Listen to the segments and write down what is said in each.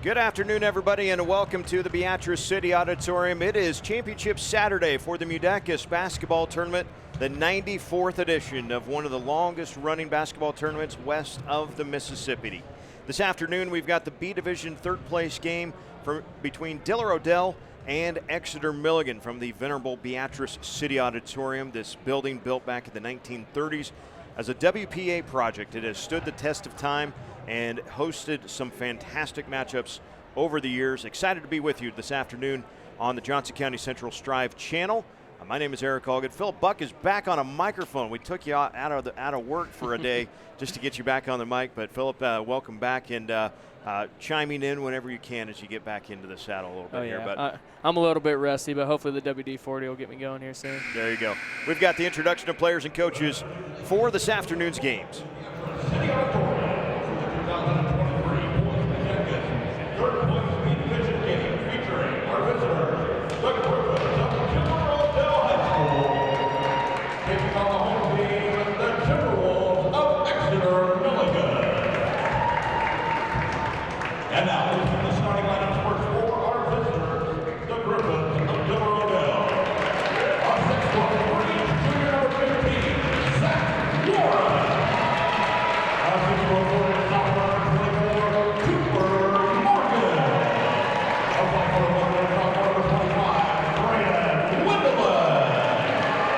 Good afternoon, everybody, and welcome to the Beatrice City Auditorium. It is Championship Saturday for the MUDECAS basketball tournament, the 94th edition of one of the longest-running basketball tournaments west of the Mississippi. This afternoon, we've got the B Division third-place game between Diller-Odell and Exeter-Milligan from the venerable Beatrice City Auditorium. This building, built back in the 1930s as a WPA project, it has stood the test of time and hosted some fantastic matchups over the years. Excited to be with you this afternoon on the Johnson County Central Striv channel. My name is Eric Allgood. Philip Buck is back on a microphone. We took you out of work for a day just to get you back on the mic. But Philip, welcome back, and chiming in whenever you can as you get back into the saddle a little bit here. But I'm a little bit rusty, but hopefully the WD-40 will get me going here soon. There you go. We've got the introduction of players and coaches for this afternoon's games. And now, in the starting lineup for our visitors, the Griffins of Diller-Odell. Our 6'3", junior number 15, Zach Warren. Our 6'4", sophomore number 24, Cooper Morgan. Our 5'4", sophomore number 25, Brandon Windeland.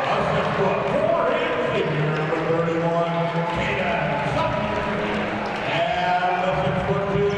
Our 6'4", senior number 31, Kaden Sutton. And the 6'2",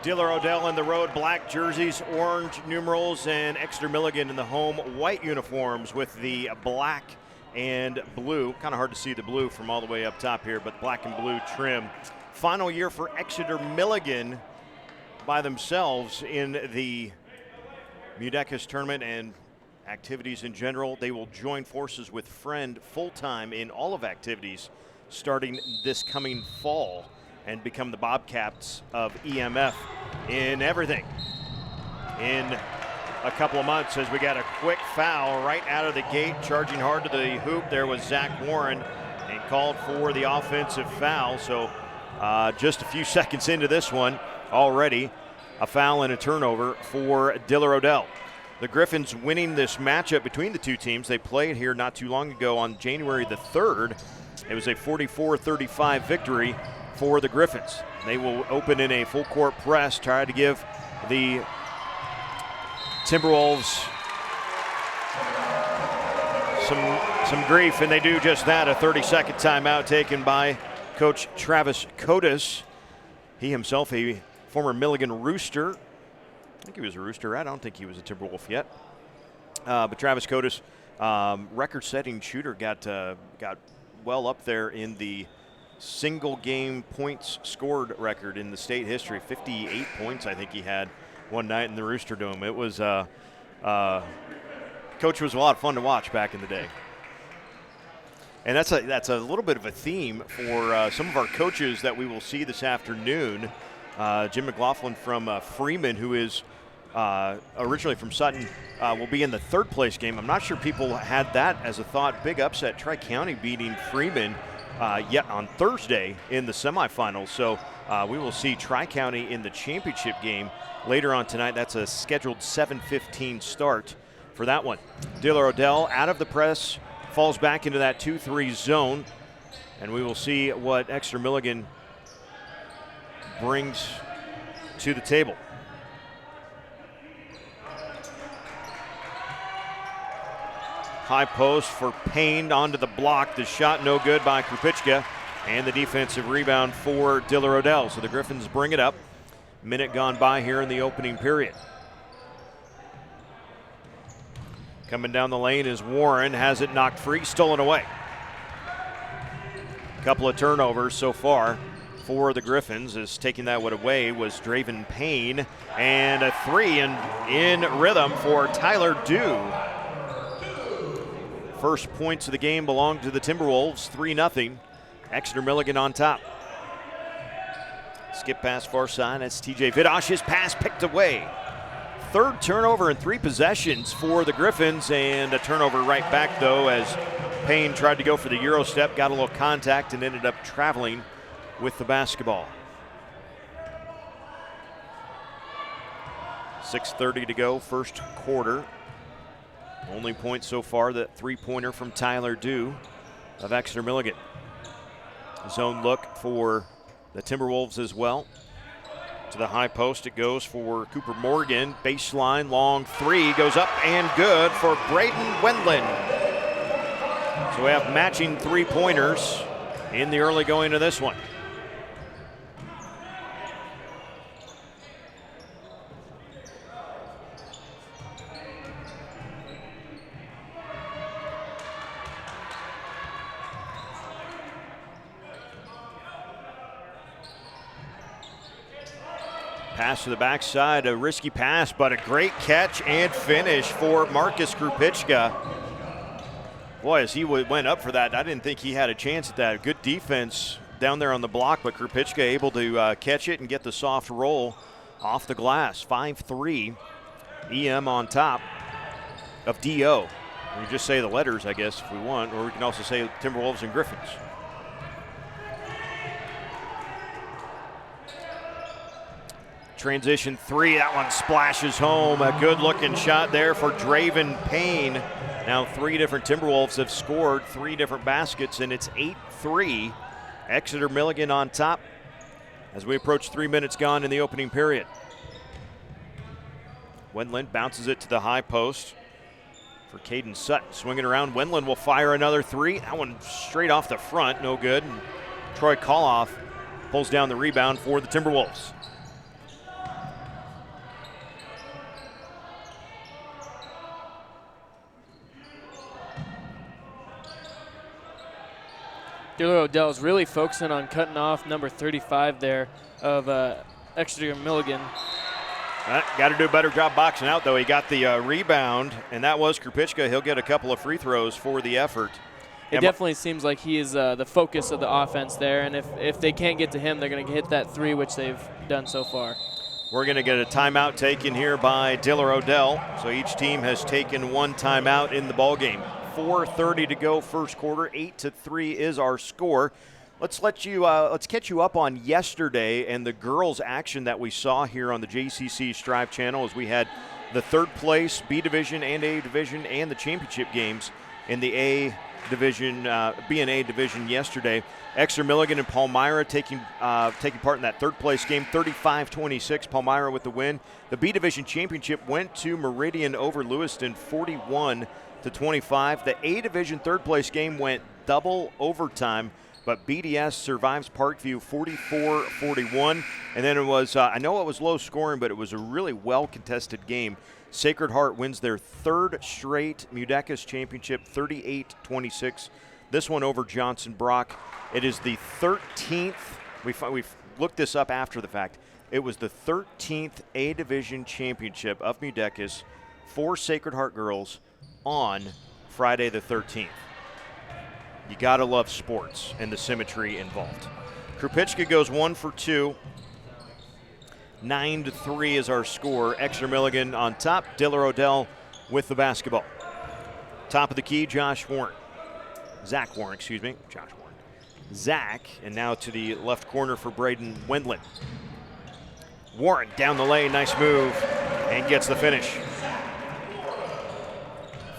Diller-Odell in the road, black jerseys, orange numerals, and Exeter-Milligan in the home white uniforms with the black and blue. Kind of hard to see the blue from all the way up top here, but black and blue trim. Final year for Exeter-Milligan by themselves in the MUDECAS tournament and activities in general. They will join forces with Friend full-time in all of activities starting this coming fall and become the Bobcats of EMF in everything in a couple of months, as we got a quick foul right out of the gate. Charging hard to the hoop there was Zach Warren and called for the offensive foul. So just a few seconds into this one, already a foul and a turnover for Diller-Odell. The Griffins winning this matchup between the two teams. They played here not too long ago on January the 3rd. It was a 44-35 victory for the Griffins. They will open in a full court press, try to give the Timberwolves some grief, and they do just that. A 30-second timeout taken by Coach Travis Cotis. He himself a former Milligan Rooster. I think he was a Rooster. I don't think he was a Timberwolf yet. But Travis Cotis, record-setting shooter, got well up there in the single game points scored record in the state history. 58 points I think he had one night in the Rooster Dome. It was Coach was a lot of fun to watch back in the day. And that's a little bit of a theme for some of our coaches that we will see this afternoon. Jim McLaughlin from Freeman, who is originally from Sutton, will be in the third place game. I'm not sure people had that as a thought. Big upset, Tri-County beating Freeman yet on Thursday in the semifinals. So we will see Tri-County in the championship game later on tonight. That's a scheduled 7:15 start for that one. Diller-Odell out of the press, falls back into that 2-3 zone, and we will see what Exeter-Milligan brings to the table. High post for Payne onto the block. The shot no good by Krupichka, and the defensive rebound for Diller-Odell. So the Griffins bring it up. Minute gone by here in the opening period. Coming down the lane is Warren, has it knocked free, stolen away. Couple of turnovers so far for the Griffins, as taking that one away was Draven Payne, and a three in rhythm for Tyler Dew. First points of the game belong to the Timberwolves, 3-0. Exeter-Milligan on top. Skip pass far side, that's TJ Vidosh. His pass picked away. Third turnover in 3 possessions for the Griffins, and a turnover right back though, as Payne tried to go for the Euro step, got a little contact, and ended up traveling with the basketball. 6:30 to go, first quarter. Only point so far, that three-pointer from Tyler Dew of Exeter-Milligan. Zone look for the Timberwolves as well. To the high post it goes for Cooper Morgan. Baseline, long three, goes up and good for Brayden Wendland. So we have matching three-pointers in the early going of this one. Pass to the backside, a risky pass, but a great catch and finish for Marcus Krupichka. Boy, as he went up for that, I didn't think he had a chance at that. Good defense down there on the block, but Krupichka able to catch it and get the soft roll off the glass. 5-3, EM on top of DO. We can just say the letters, I guess, if we want, or we can also say Timberwolves and Griffins. Transition three, that one splashes home. A good looking shot there for Draven Payne. Now 3 different Timberwolves have scored 3 different baskets, and it's 8-3. Exeter-Milligan on top as we approach 3 minutes gone in the opening period. Wendland bounces it to the high post for Caden Sutton. Swinging around, Wendland will fire another 3. That one straight off the front, no good. And Troy Koloff pulls down the rebound for the Timberwolves. Diller-Odell is really focusing on cutting off number 35 there of Exeter-Milligan. Got to do a better job boxing out, though. He got the rebound, and that was Krupichka. He'll get a couple of free throws for the effort. It definitely seems like he is the focus of the offense there, and if they can't get to him, they're going to hit that 3, which they've done so far. We're going to get a timeout taken here by Diller-Odell. So each team has taken 1 timeout in the ballgame. 4:30 to go first quarter. 8-3 is our score. Let's catch you up on yesterday and the girls' action that we saw here on the JCC Striv channel, as we had the third place B division and A division and the championship games in the A division, B and A division yesterday. Exeter-Milligan and Palmyra taking part in that third place game, 35-26. Palmyra with the win. The B division championship went to Meridian over Lewiston, 41-25. The A division third place game went double overtime, but BDS survives Parkview 44-41. And then it was, I know it was low scoring, but it was a really well contested game. Sacred Heart wins their 3rd straight MUDECAS championship, 38-26. This one over Johnson Brock. It is the 13th. We've looked this up after the fact. It was the 13th A division championship of MUDECAS for Sacred Heart girls on Friday the 13th. You gotta love sports and the symmetry involved. Krupichka goes 1 for 2. 9-3 is our score. Exeter-Milligan on top. Diller-Odell with the basketball. Top of the key, Zach Warren, Josh Warren. Zach, and now to the left corner for Braden Wendland. Warren down the lane, nice move, and gets the finish.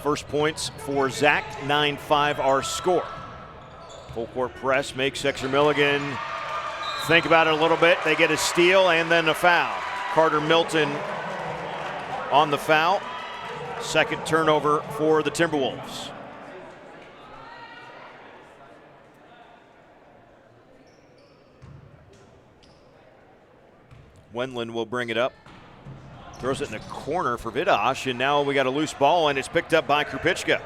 First points for Zach, 9-5 our score. Full court press makes Exeter-Milligan think about it a little bit. They get a steal and then a foul. Carter Milton on the foul. Second turnover for the Timberwolves. Wendland will bring it up. Throws it in the corner for Vidosh, and now we got a loose ball, and it's picked up by Krupicka.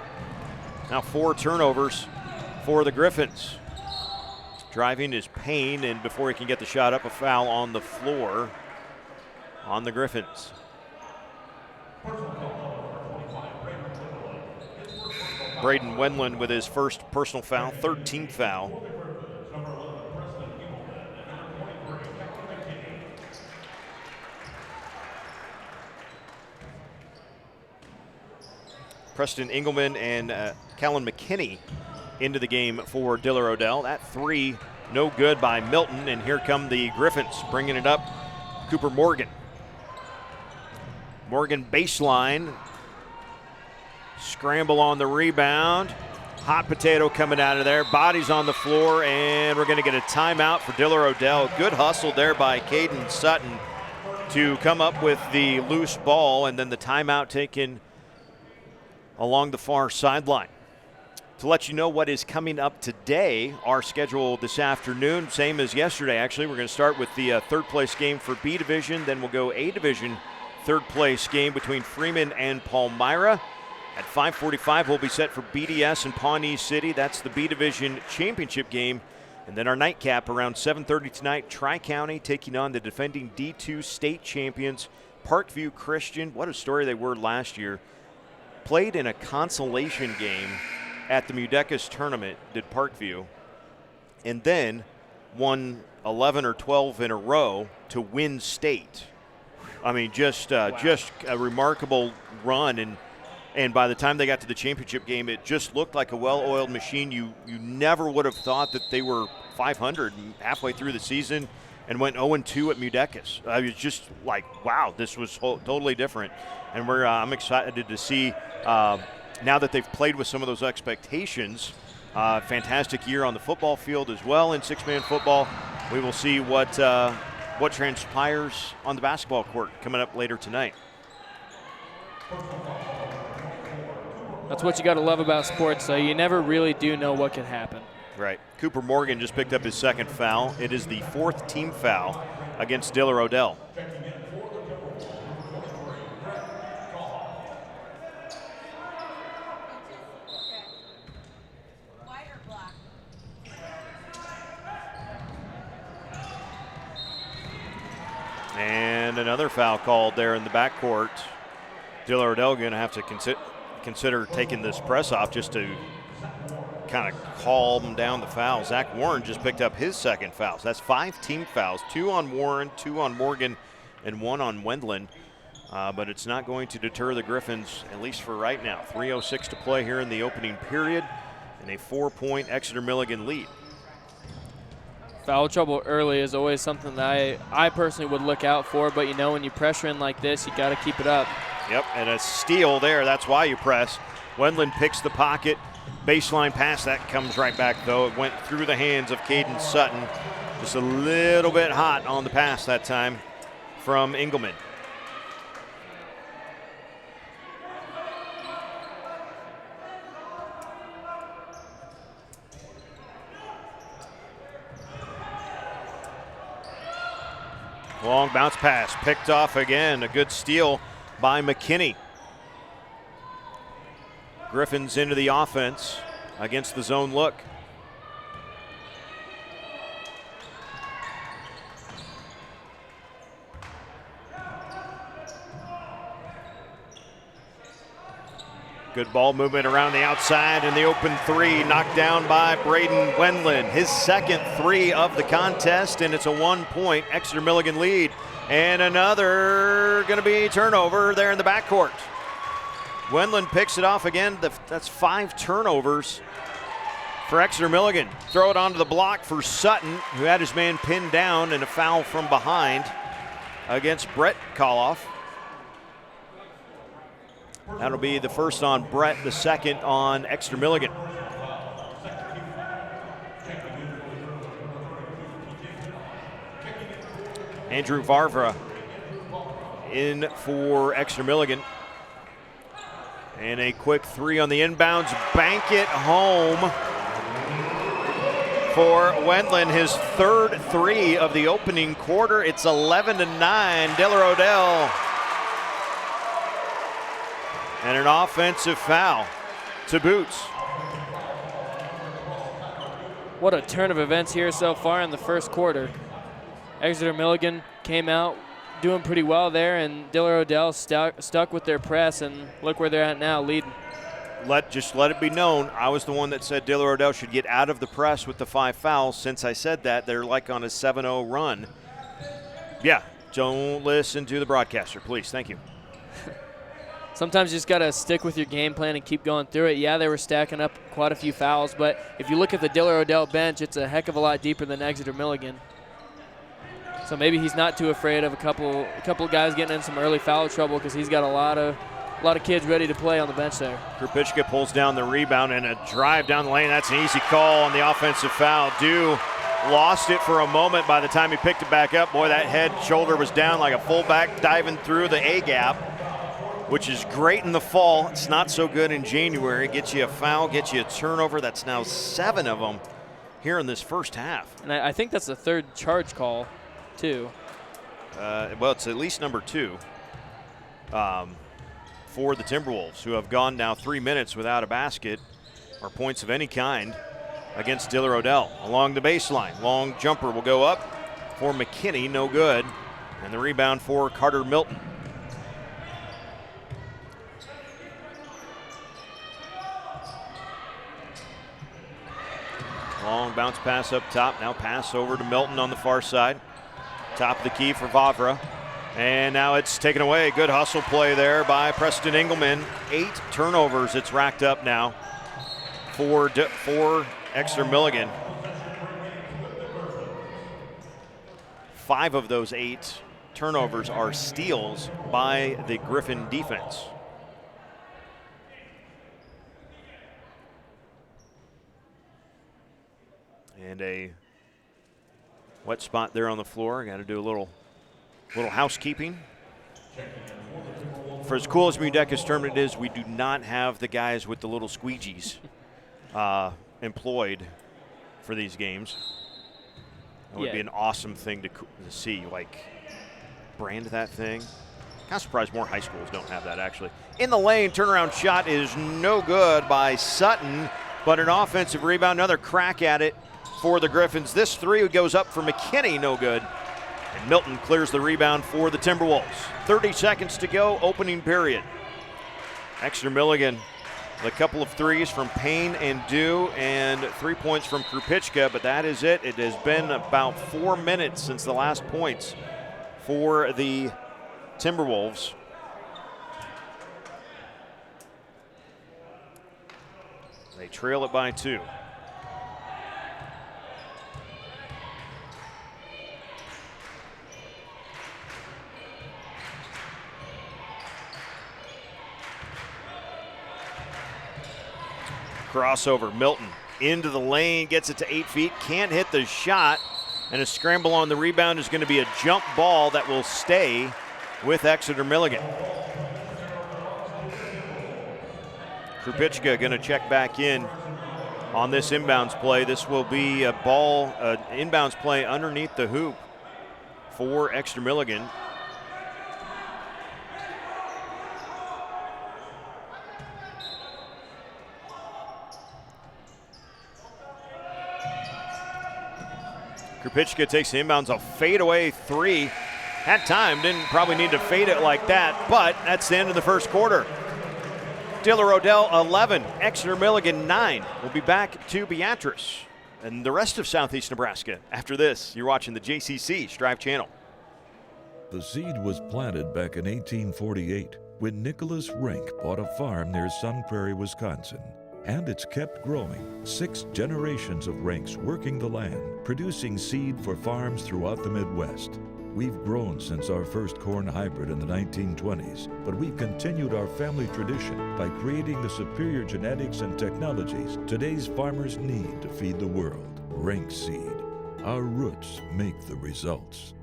Now 4 turnovers for the Griffins. Driving is Payne, and before he can get the shot up, a foul on the floor on the Griffins. Braden Wendland with his first personal foul, 13th foul. Preston Engelman and Callan McKinney into the game for Diller-Odell. That 3 no good by Milton, and here come the Griffins bringing it up. Cooper Morgan. Morgan baseline. Scramble on the rebound. Hot potato coming out of there. Bodies on the floor, and we're going to get a timeout for Diller-Odell. Good hustle there by Caden Sutton to come up with the loose ball, and then the timeout taken along the far sideline. To let you know what is coming up today, our schedule this afternoon, same as yesterday actually. We're going to start with the third place game for B Division, then we'll go A Division third place game between Freeman and Palmyra. At 5:45 we'll be set for BDS and Pawnee City. That's the B Division championship game. And then our nightcap around 7:30 tonight, Tri-County taking on the defending D2 state champions, Parkview Christian. What a story they were last year. Played in a consolation game at the MUDECAS tournament, did Parkview, and then won 11 or 12 in a row to win state. I mean, just a remarkable run, and by the time they got to the championship game, it just looked like a well-oiled machine. You never would have thought that they were 500 halfway through the season and went 0-2 at MUDECAS. I was just like, wow, this was totally different. And I'm excited to see now that they've played with some of those expectations. Fantastic year on the football field as well in six-man football. We will see what transpires on the basketball court coming up later tonight. That's what you got to love about sports, though. You never really do know what can happen. Right. Cooper Morgan just picked up his second foul. It is the 4th team foul against Diller-Odell. And another foul called there in the backcourt. Diller-Odell going to have to consider taking this press off just to kind of calm down the foul. Zach Warren just picked up his second foul. So that's 5 team fouls, 2 on Warren, 2 on Morgan, and 1 on Wendland. But it's not going to deter the Griffins, at least for right now. 3:06 to play here in the opening period, and a 4-point Exeter-Milligan lead. Foul trouble early is always something that I personally would look out for, but you know when you pressure in like this, you got to keep it up. Yep, and a steal there. That's why you press. Wendland picks the pocket. Baseline pass, that comes right back, though. It went through the hands of Caden Sutton. Just a little bit hot on the pass that time from Engelman. Long bounce pass, picked off again. A good steal by McKinney. Griffins into the offense against the zone look. Good ball movement around the outside, and the open three knocked down by Braden Wendland. His second three of the contest, and it's a 1-point Exeter-Milligan lead. And another going to be turnover there in the backcourt. Wendland picks it off again. That's 5 turnovers for Exeter-Milligan. Throw it onto the block for Sutton, who had his man pinned down, and a foul from behind against Brett Koloff. That'll be the first on Brett, the second on Exeter-Milligan. Andrew Varvra in for Exeter-Milligan. And a quick three on the inbounds. Bank it home for Wendland, his third three of the opening quarter. It's 11-9, Diller-Odell. And an offensive foul to Boots. What a turn of events here so far in the first quarter. Exeter-Milligan came out doing pretty well there, and Diller-Odell stuck with their press, and look where they're at now, leading. Just let it be known, I was the one that said Diller-Odell should get out of the press with the 5 fouls. Since I said that, they're like on a 7-0 run. Yeah, don't listen to the broadcaster, please. Thank you. Sometimes you just got to stick with your game plan and keep going through it. Yeah, they were stacking up quite a few fouls, but if you look at the Diller-Odell bench, it's a heck of a lot deeper than Exeter-Milligan. So maybe he's not too afraid of a couple of guys getting in some early foul trouble, because he's got a lot of kids ready to play on the bench there. Krupichka pulls down the rebound and a drive down the lane. That's an easy call on the offensive foul. Dew lost it for a moment. By the time he picked it back up, boy, that head shoulder was down like a fullback diving through the A gap, which is great in the fall. It's not so good in January. Gets you a foul, gets you a turnover. That's now 7 of them here in this first half. And I think that's the third charge call, too. Well, it's at least number 2 for the Timberwolves, who have gone now 3 minutes without a basket or points of any kind against Diller-Odell. Along the baseline, long jumper will go up for McKinney, no good. And the rebound for Carter Milton. Long bounce pass up top. Now pass over to Milton on the far side. Top of the key for Vavra. And now it's taken away. Good hustle play there by Preston Engelman. 8 turnovers it's racked up now for Exeter-Milligan. 5 of those 8 turnovers are steals by the Griffin defense. And a wet spot there on the floor. Got to do a little housekeeping. For as cool as MUDECAS tournament is, we do not have the guys with the little squeegees employed for these games. It would be an awesome thing to see, like brand that thing. Kind of surprised more high schools don't have that, actually. In the lane, turnaround shot is no good by Sutton, but an offensive rebound, another crack at it for the Griffins. This 3 goes up for McKinney, no good. And Milton clears the rebound for the Timberwolves. 30 seconds to go, opening period. Exeter-Milligan, a couple of threes from Payne and Dew, and 3 points from Krupichka, but that is it. It has been about 4 minutes since the last points for the Timberwolves. They trail it by 2. Crossover, Milton into the lane, gets it to 8 feet, can't hit the shot, and a scramble on the rebound is going to be a jump ball that will stay with Exeter-Milligan. Krupichka going to check back in on this inbounds play. This will be a ball, inbounds play underneath the hoop for Exeter-Milligan. Krupichka takes the inbounds, a fadeaway 3. Had time, didn't probably need to fade it like that, but that's the end of the first quarter. Diller-Odell 11, Exeter-Milligan 9. We'll be back to Beatrice and the rest of Southeast Nebraska after this. You're watching the JCC Striv channel. The seed was planted back in 1848 when Nicholas Rink bought a farm near Sun Prairie, Wisconsin. And it's kept growing. 6 generations of Rinks working the land, producing seed for farms throughout the Midwest. We've grown since our first corn hybrid in the 1920s, but we've continued our family tradition by creating the superior genetics and technologies today's farmers need to feed the world. Rink seed. Our roots make the results.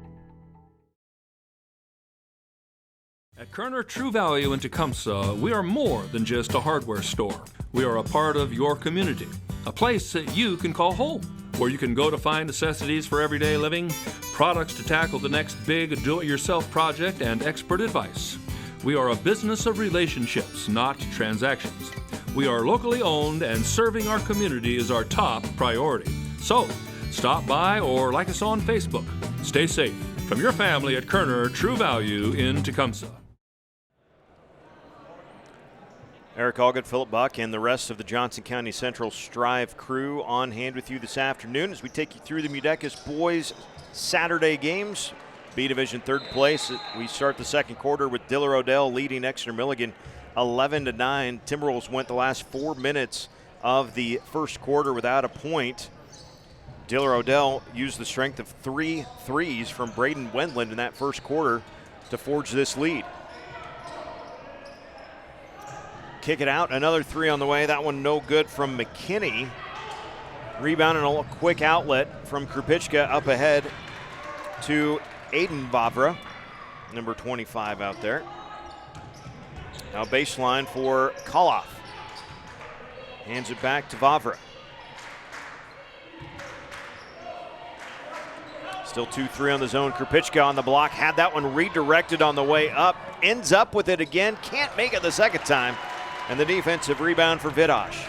At Kerner True Value in Tecumseh, we are more than just a hardware store. We are a part of your community, a place that you can call home, where you can go to find necessities for everyday living, products to tackle the next big do-it-yourself project, and expert advice. We are a business of relationships, not transactions. We are locally owned, and serving our community is our top priority. So, stop by or like us on Facebook. Stay safe from your family at Kerner True Value in Tecumseh. Eric Allgood, Philip Buck, and the rest of the Johnson County Central Striv crew on hand with you this afternoon as we take you through the MUDECAS boys Saturday games. B Division third place. We start the second quarter with Diller-Odell leading Exeter-Milligan 11-9. Timberwolves went the last 4 minutes of the first quarter without a point. Diller-Odell used the strength of 3 threes from Braden Wendland in that first quarter to forge this lead. Kick it out, another 3 on the way. That one no good from McKinney. Rebound and a quick outlet from Krupichka up ahead to Aiden Vavra, number 25 out there. Now baseline for Koloff. Hands it back to Vavra. Still 2-3 on the zone. Krupichka on the block. Had that one redirected on the way up. Ends up with it again. Can't make it the second time. And the defensive rebound for Vidosh.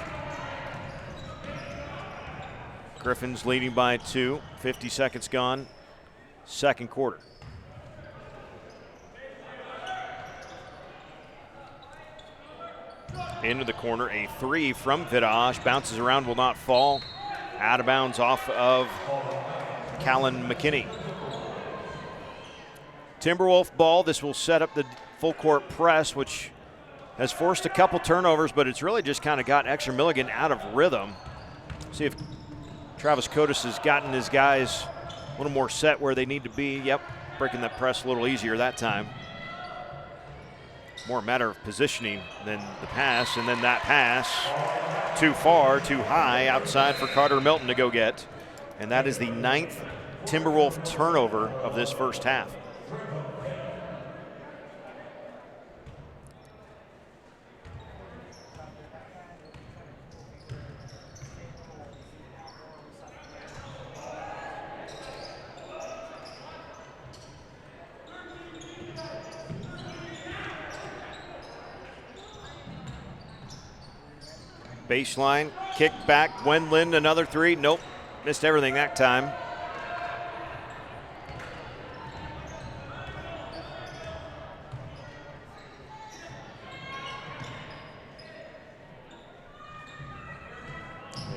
Griffins leading by 2. 50 seconds gone. Second quarter. Into the corner. A 3 from Vidosh. Bounces around, will not fall. Out of bounds off of Callan McKinney. Timberwolf ball. This will set up the full court press, which has forced a couple turnovers, but it's really just kind of got Exeter-Milligan out of rhythm. See if Travis Cotis has gotten his guys a little more set where they need to be. Yep, breaking that press a little easier that time. More a matter of positioning than the pass, and then that pass too far, too high, outside for Carter Milton to go get. And that is the 9th Timberwolf turnover of this first half. Baseline, kick back, Wendland, another 3. Nope, missed everything that time.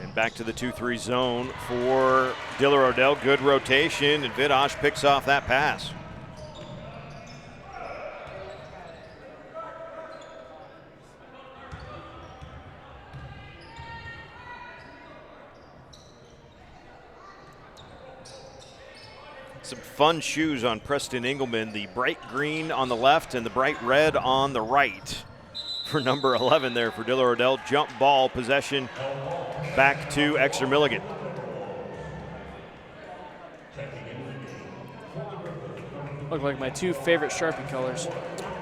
And back to the 2-3 zone for Diller-Odell. Good rotation, and Vidosh picks off that pass. Some fun shoes on Preston Engelman, the bright green on the left and the bright red on the right for number 11 there for Diller-Odell. Jump ball possession back to Exeter-Milligan. Look like my 2 favorite Sharpie colors.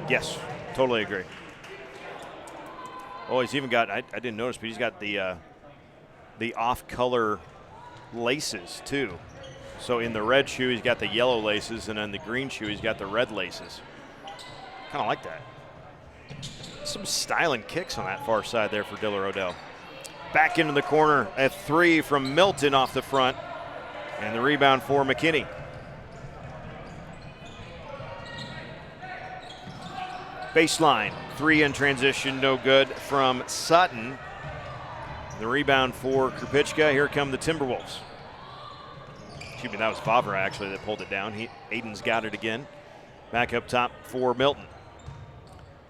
Yes, totally agree. Oh, he's even got, I didn't notice, but he's got the off-color laces too. So in the red shoe, he's got the yellow laces, and on the green shoe, he's got the red laces. Kind of like that. Some styling kicks on that far side there for Diller-Odell. Back into the corner, a 3 from Milton off the front, and the rebound for McKinney. Baseline, 3 in transition, no good from Sutton. The rebound for Krupicka. Here come the Timberwolves. Excuse me, that was Vavra actually that pulled it down. Aiden's got it again. Back up top for Milton.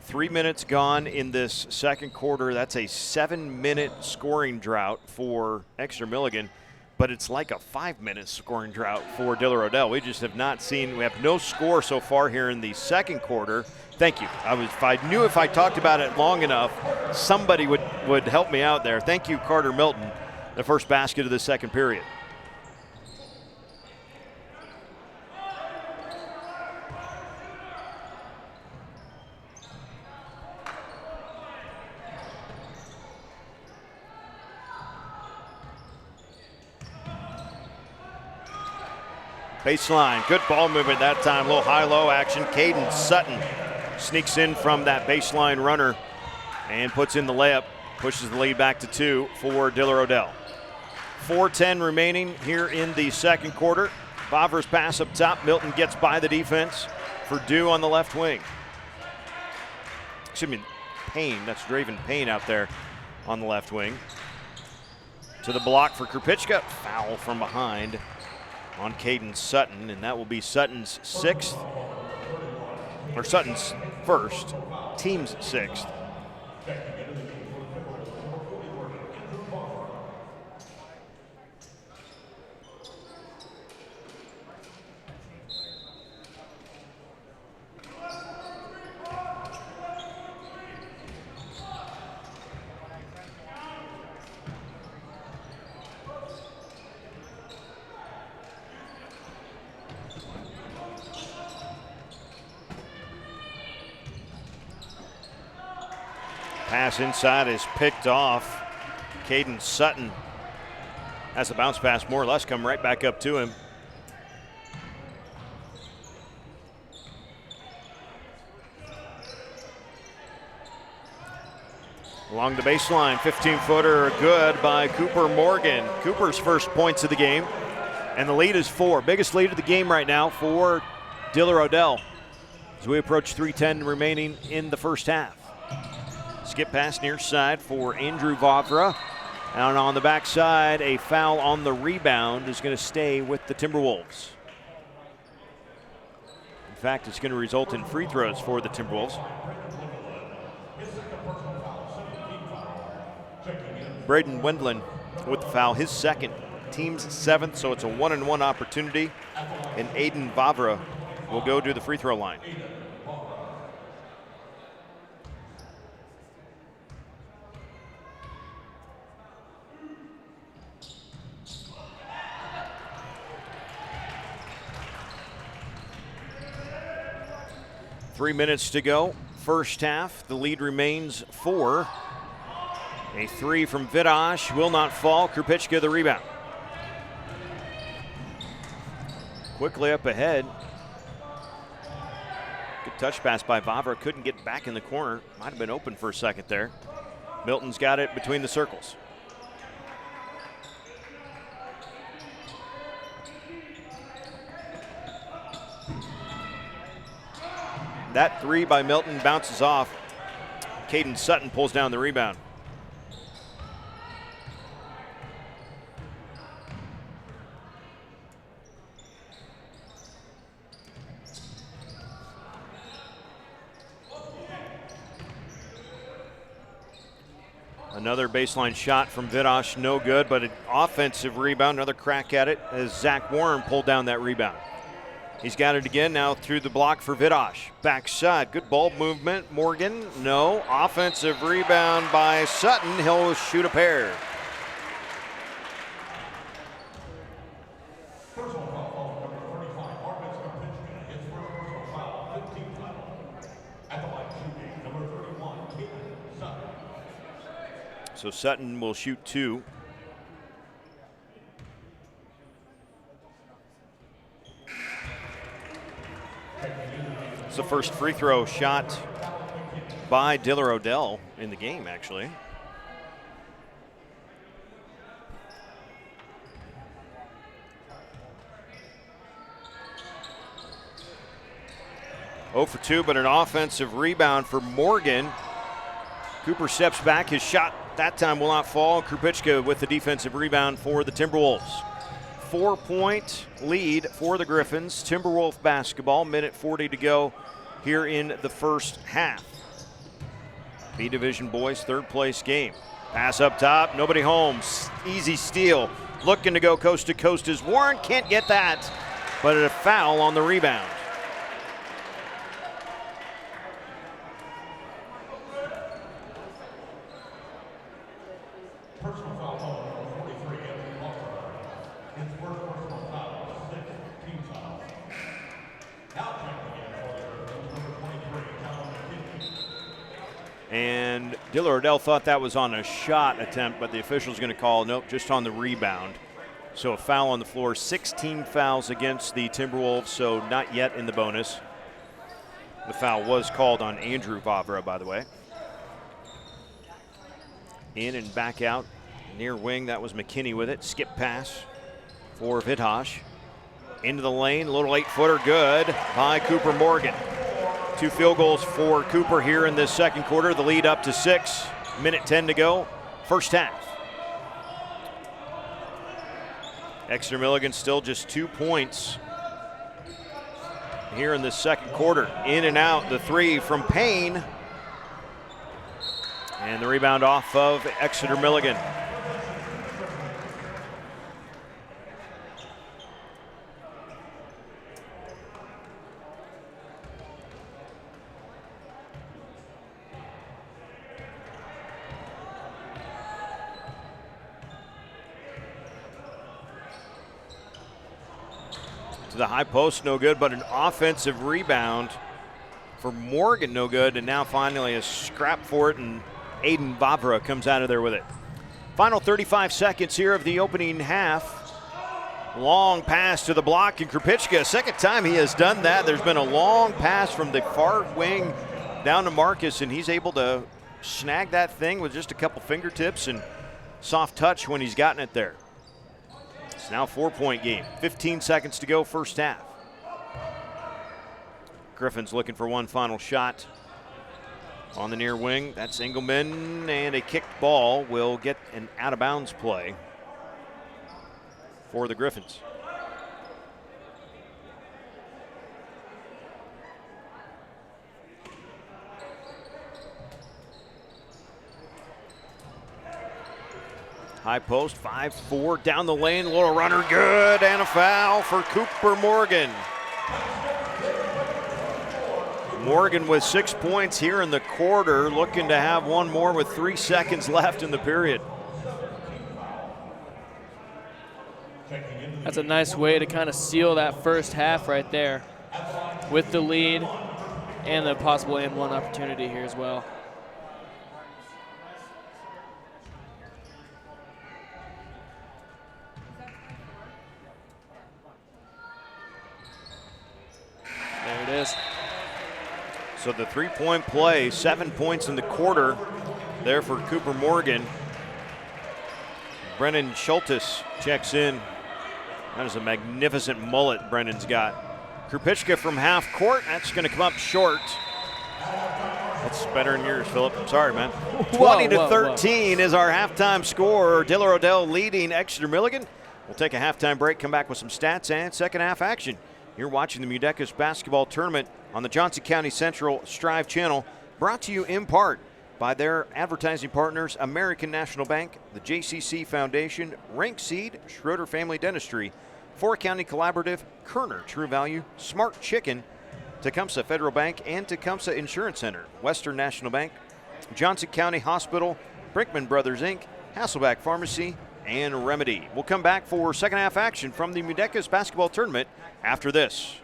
3 minutes gone in this second quarter. That's a 7-minute scoring drought for Exeter-Milligan, but it's like a 5-minute scoring drought for Diller-Odell. We just have not seen, we have no score so far here in the second quarter. Thank you. If I talked about it long enough, somebody would help me out there. Thank you, Carter Milton, the first basket of the second period. Baseline, good ball movement that time. A little high-low action. Caden Sutton sneaks in from that baseline runner and puts in the layup. Pushes the lead back to 2 for Diller-Odell. 4:10 remaining here in the second quarter. Vavra's pass up top. Milton gets by the defense for Dew on the left wing. Excuse me, Payne. That's Draven Payne out there on the left wing. To the block for Krupicka. Foul from behind on Caden Sutton, and that will be Sutton's first, team's 6th. Pass inside is picked off. Caden Sutton has a bounce pass more or less come right back up to him. Along the baseline, 15-footer good by Cooper Morgan. Cooper's first points of the game, and the lead is 4. Biggest lead of the game right now for Diller-Odell as we approach 3:10 remaining in the first half. Skip pass near side for Andrew Vavra. And on the backside, a foul on the rebound is going to stay with the Timberwolves. In fact, it's going to result in free throws for the Timberwolves. Braden Wendland with the foul, his second, team's 7th, so it's a 1-and-1 opportunity. And Aiden Vavra will go to the free throw line. Three minutes to go, first half. The lead remains 4. A 3 from Vidosh will not fall. Krupicka the rebound. Quickly up ahead. Good touch pass by Vavra. Couldn't get back in the corner. Might have been open for a second there. Milton's got it between the circles. That 3 by Milton bounces off. Caden Sutton pulls down the rebound. Another baseline shot from Vidosh, no good, but an offensive rebound, another crack at it as Zach Warren pulled down that rebound. He's got it again now through the block for Vidosh. Backside, good ball movement. Morgan, no. Offensive rebound by Sutton. He'll shoot a pair. So Sutton will shoot 2. It's the first free throw shot by Diller-Odell in the game, actually. 0 for 2, but an offensive rebound for Morgan. Cooper steps back. His shot that time will not fall. Krupicka with the defensive rebound for the Timberwolves. 4-point lead for the Griffins. Timberwolf basketball, minute 40 to go here in the first half. B Division boys, third place game. Pass up top, nobody home. Easy steal. Looking to go coast to coast is Warren. Can't get that, but a foul on the rebound. Personal foul call number 43 Anthony Walker. His first personal foul, 6 team fouls. Now checking in for the Griffins, number 23, Callum McKinney. And Diller-Odell thought that was on a shot attempt, but the official's going to call, nope, just on the rebound. So a foul on the floor, 16 fouls against the Timberwolves, so not yet in the bonus. The foul was called on Andrew Vavra, by the way. In and back out, near wing, that was McKinney with it. Skip pass for Vitosh. Into the lane, little 8-footer, good by Cooper Morgan. 2 field goals for Cooper here in this second quarter. The lead up to 6, minute 10 to go, first half. Exeter-Milligan still just 2 points here in this second quarter. In and out, the 3 from Payne. And the rebound off of Exeter-Milligan. To the high post, no good, but an offensive rebound for Morgan, no good, and now finally a scrap for it, and Aiden Vavra comes out of there with it. Final 35 seconds here of the opening half. Long pass to the block, and Krupicka, second time he has done that. There's been a long pass from the far wing down to Marcus, and he's able to snag that thing with just a couple fingertips and soft touch when he's gotten it there. It's now a 4-point game. 15 seconds to go, first half. Griffins looking for one final shot on the near wing. That's Engelman, and a kicked ball will get an out-of-bounds play for the Griffins. High post, 5-4 down the lane, little runner, good, and a foul for Cooper Morgan. Morgan with 6 points here in the quarter, looking to have one more with 3 seconds left in the period. That's a nice way to kind of seal that first half right there with the lead and the possible and-one opportunity here as well. There it is. So the 3-point play, 7 points in the quarter there for Cooper Morgan. Brennan Schultes checks in. That is a magnificent mullet Brennan's got. Krupicka from half court, that's going to come up short. That's better than yours, Philip. Sorry, man. 20-13 is our halftime score. Diller-Odell leading Exeter-Milligan. We'll take a halftime break, come back with some stats and second half action. You're watching the MUDECAS basketball tournament on the Johnson County Central Striv channel, brought to you in part by their advertising partners, American National Bank, the JCC Foundation, Rank Seed, Schroeder Family Dentistry, Four County Collaborative, Kerner True Value, Smart Chicken, Tecumseh Federal Bank, and Tecumseh Insurance Center, Western National Bank, Johnson County Hospital, Brinkman Brothers Inc., Hasselback Pharmacy, and Remedy. We'll come back for second half action from the MUDECAS basketball tournament after this.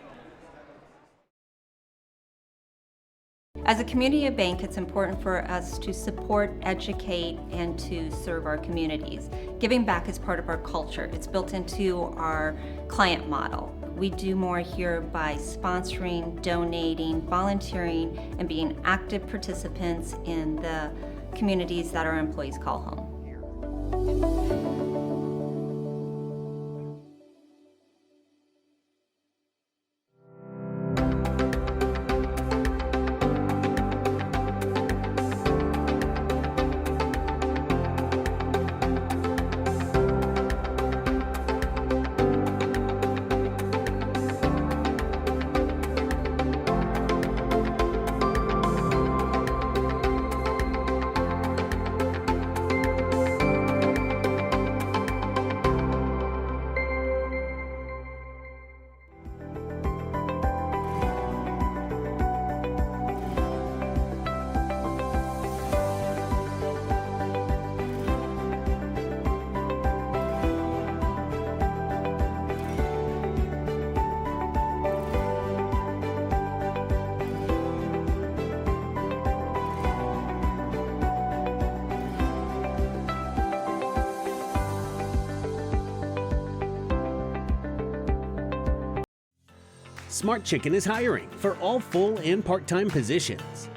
As a community bank, it's important for us to support, educate, and to serve our communities. Giving back is part of our culture. It's built into our client model. We do more here by sponsoring, donating, volunteering, and being active participants in the communities that our employees call home. Smart Chicken is hiring for all full and part-time positions.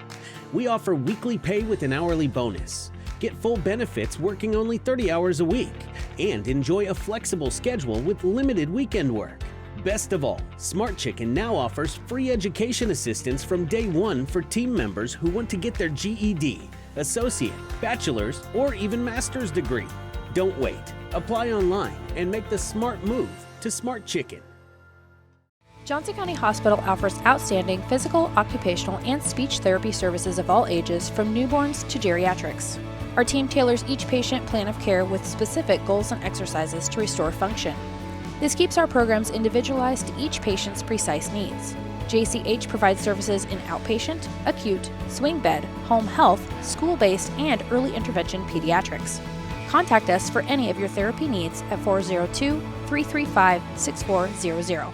We offer weekly pay with an hourly bonus. Get full benefits working only 30 hours a week, and enjoy a flexible schedule with limited weekend work. Best of all, Smart Chicken now offers free education assistance from day one for team members who want to get their GED, associate, bachelor's, or even master's degree. Don't wait. Apply online and make the smart move to Smart Chicken. Johnson County Hospital offers outstanding physical, occupational, and speech therapy services of all ages, from newborns to geriatrics. Our team tailors each patient plan of care with specific goals and exercises to restore function. This keeps our programs individualized to each patient's precise needs. JCH provides services in outpatient, acute, swing bed, home health, school-based, and early intervention pediatrics. Contact us for any of your therapy needs at 402-335-6400.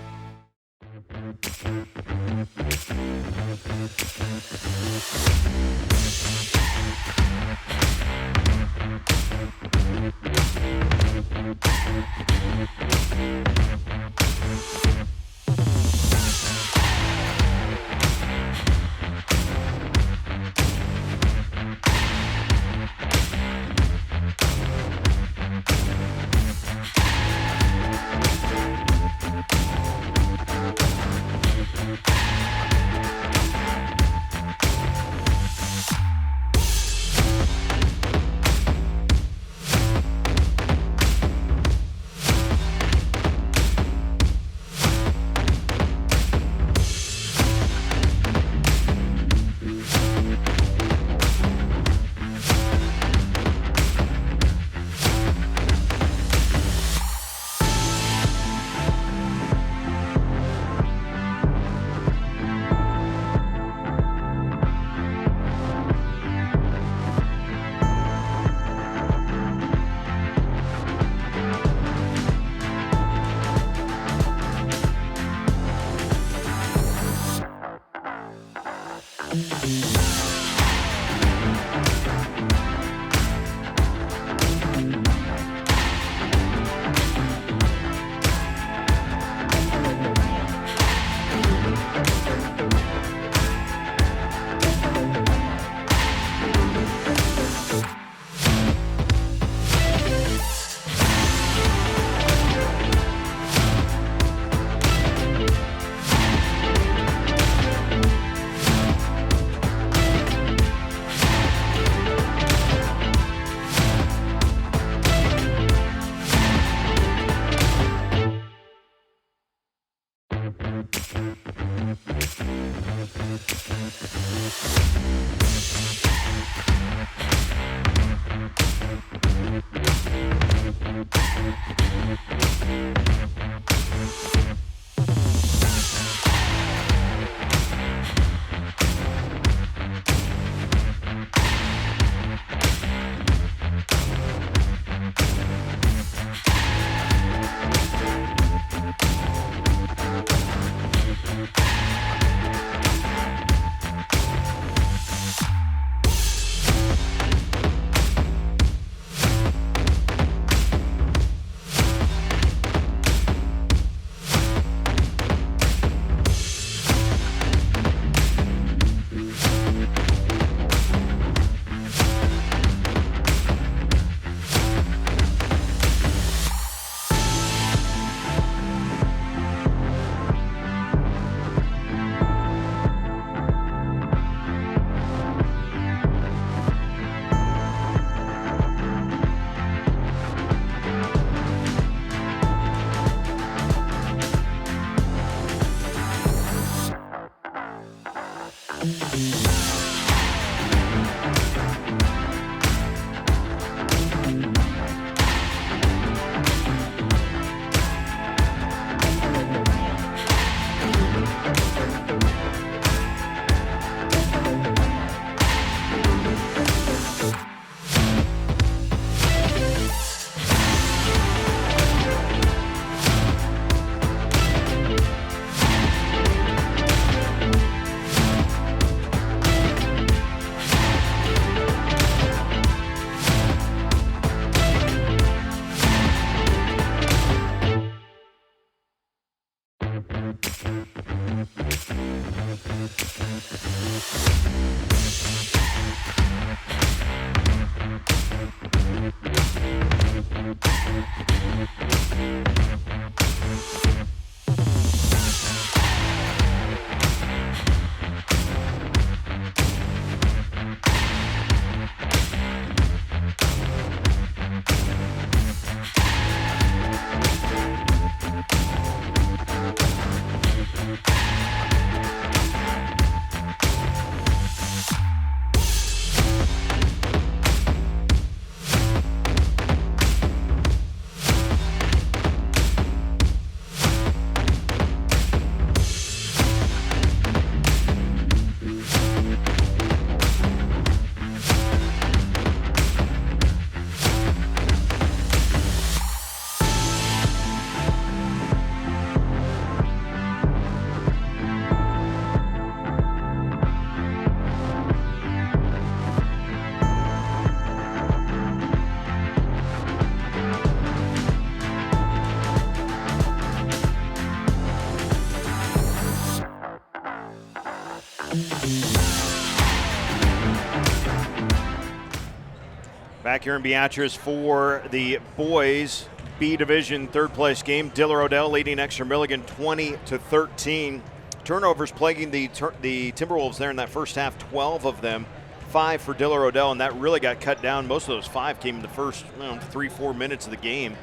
here in Beatrice for the boys B Division third place game. Diller-Odell leading Exeter-Milligan 20-13. Turnovers plaguing the Timberwolves there in that first half, 12 of them, 5 for Diller-Odell, and that really got cut down. Most of those 5 came in the first 3-4 minutes of the game.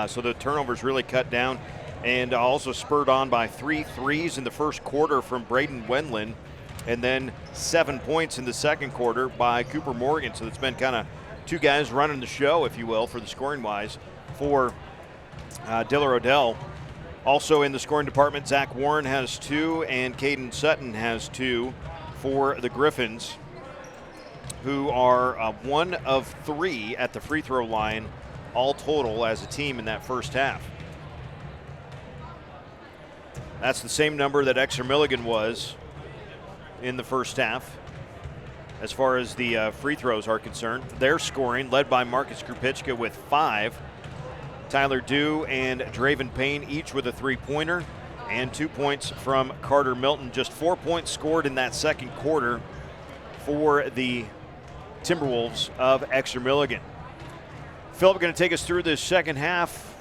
So the turnovers really cut down, and also spurred on by 3 threes in the first quarter from Braden Wendland, and then 7 points in the second quarter by Cooper Morgan. So it's been kind of 2 guys running the show, if you will, for the scoring-wise for Diller-Odell. Also in the scoring department, Zach Warren has 2, and Caden Sutton has 2 for the Griffins, who are 1 of 3 at the free throw line, all total as a team in that first half. That's the same number that Exeter-Milligan was in the first half as far as the free throws are concerned. They're scoring, led by Marcus Krupicka with 5. Tyler Dew and Draven Payne each with a 3-pointer, and 2 points from Carter Milton. Just 4 points scored in that second quarter for the Timberwolves of Exeter-Milligan. Philip, going to take us through this second half.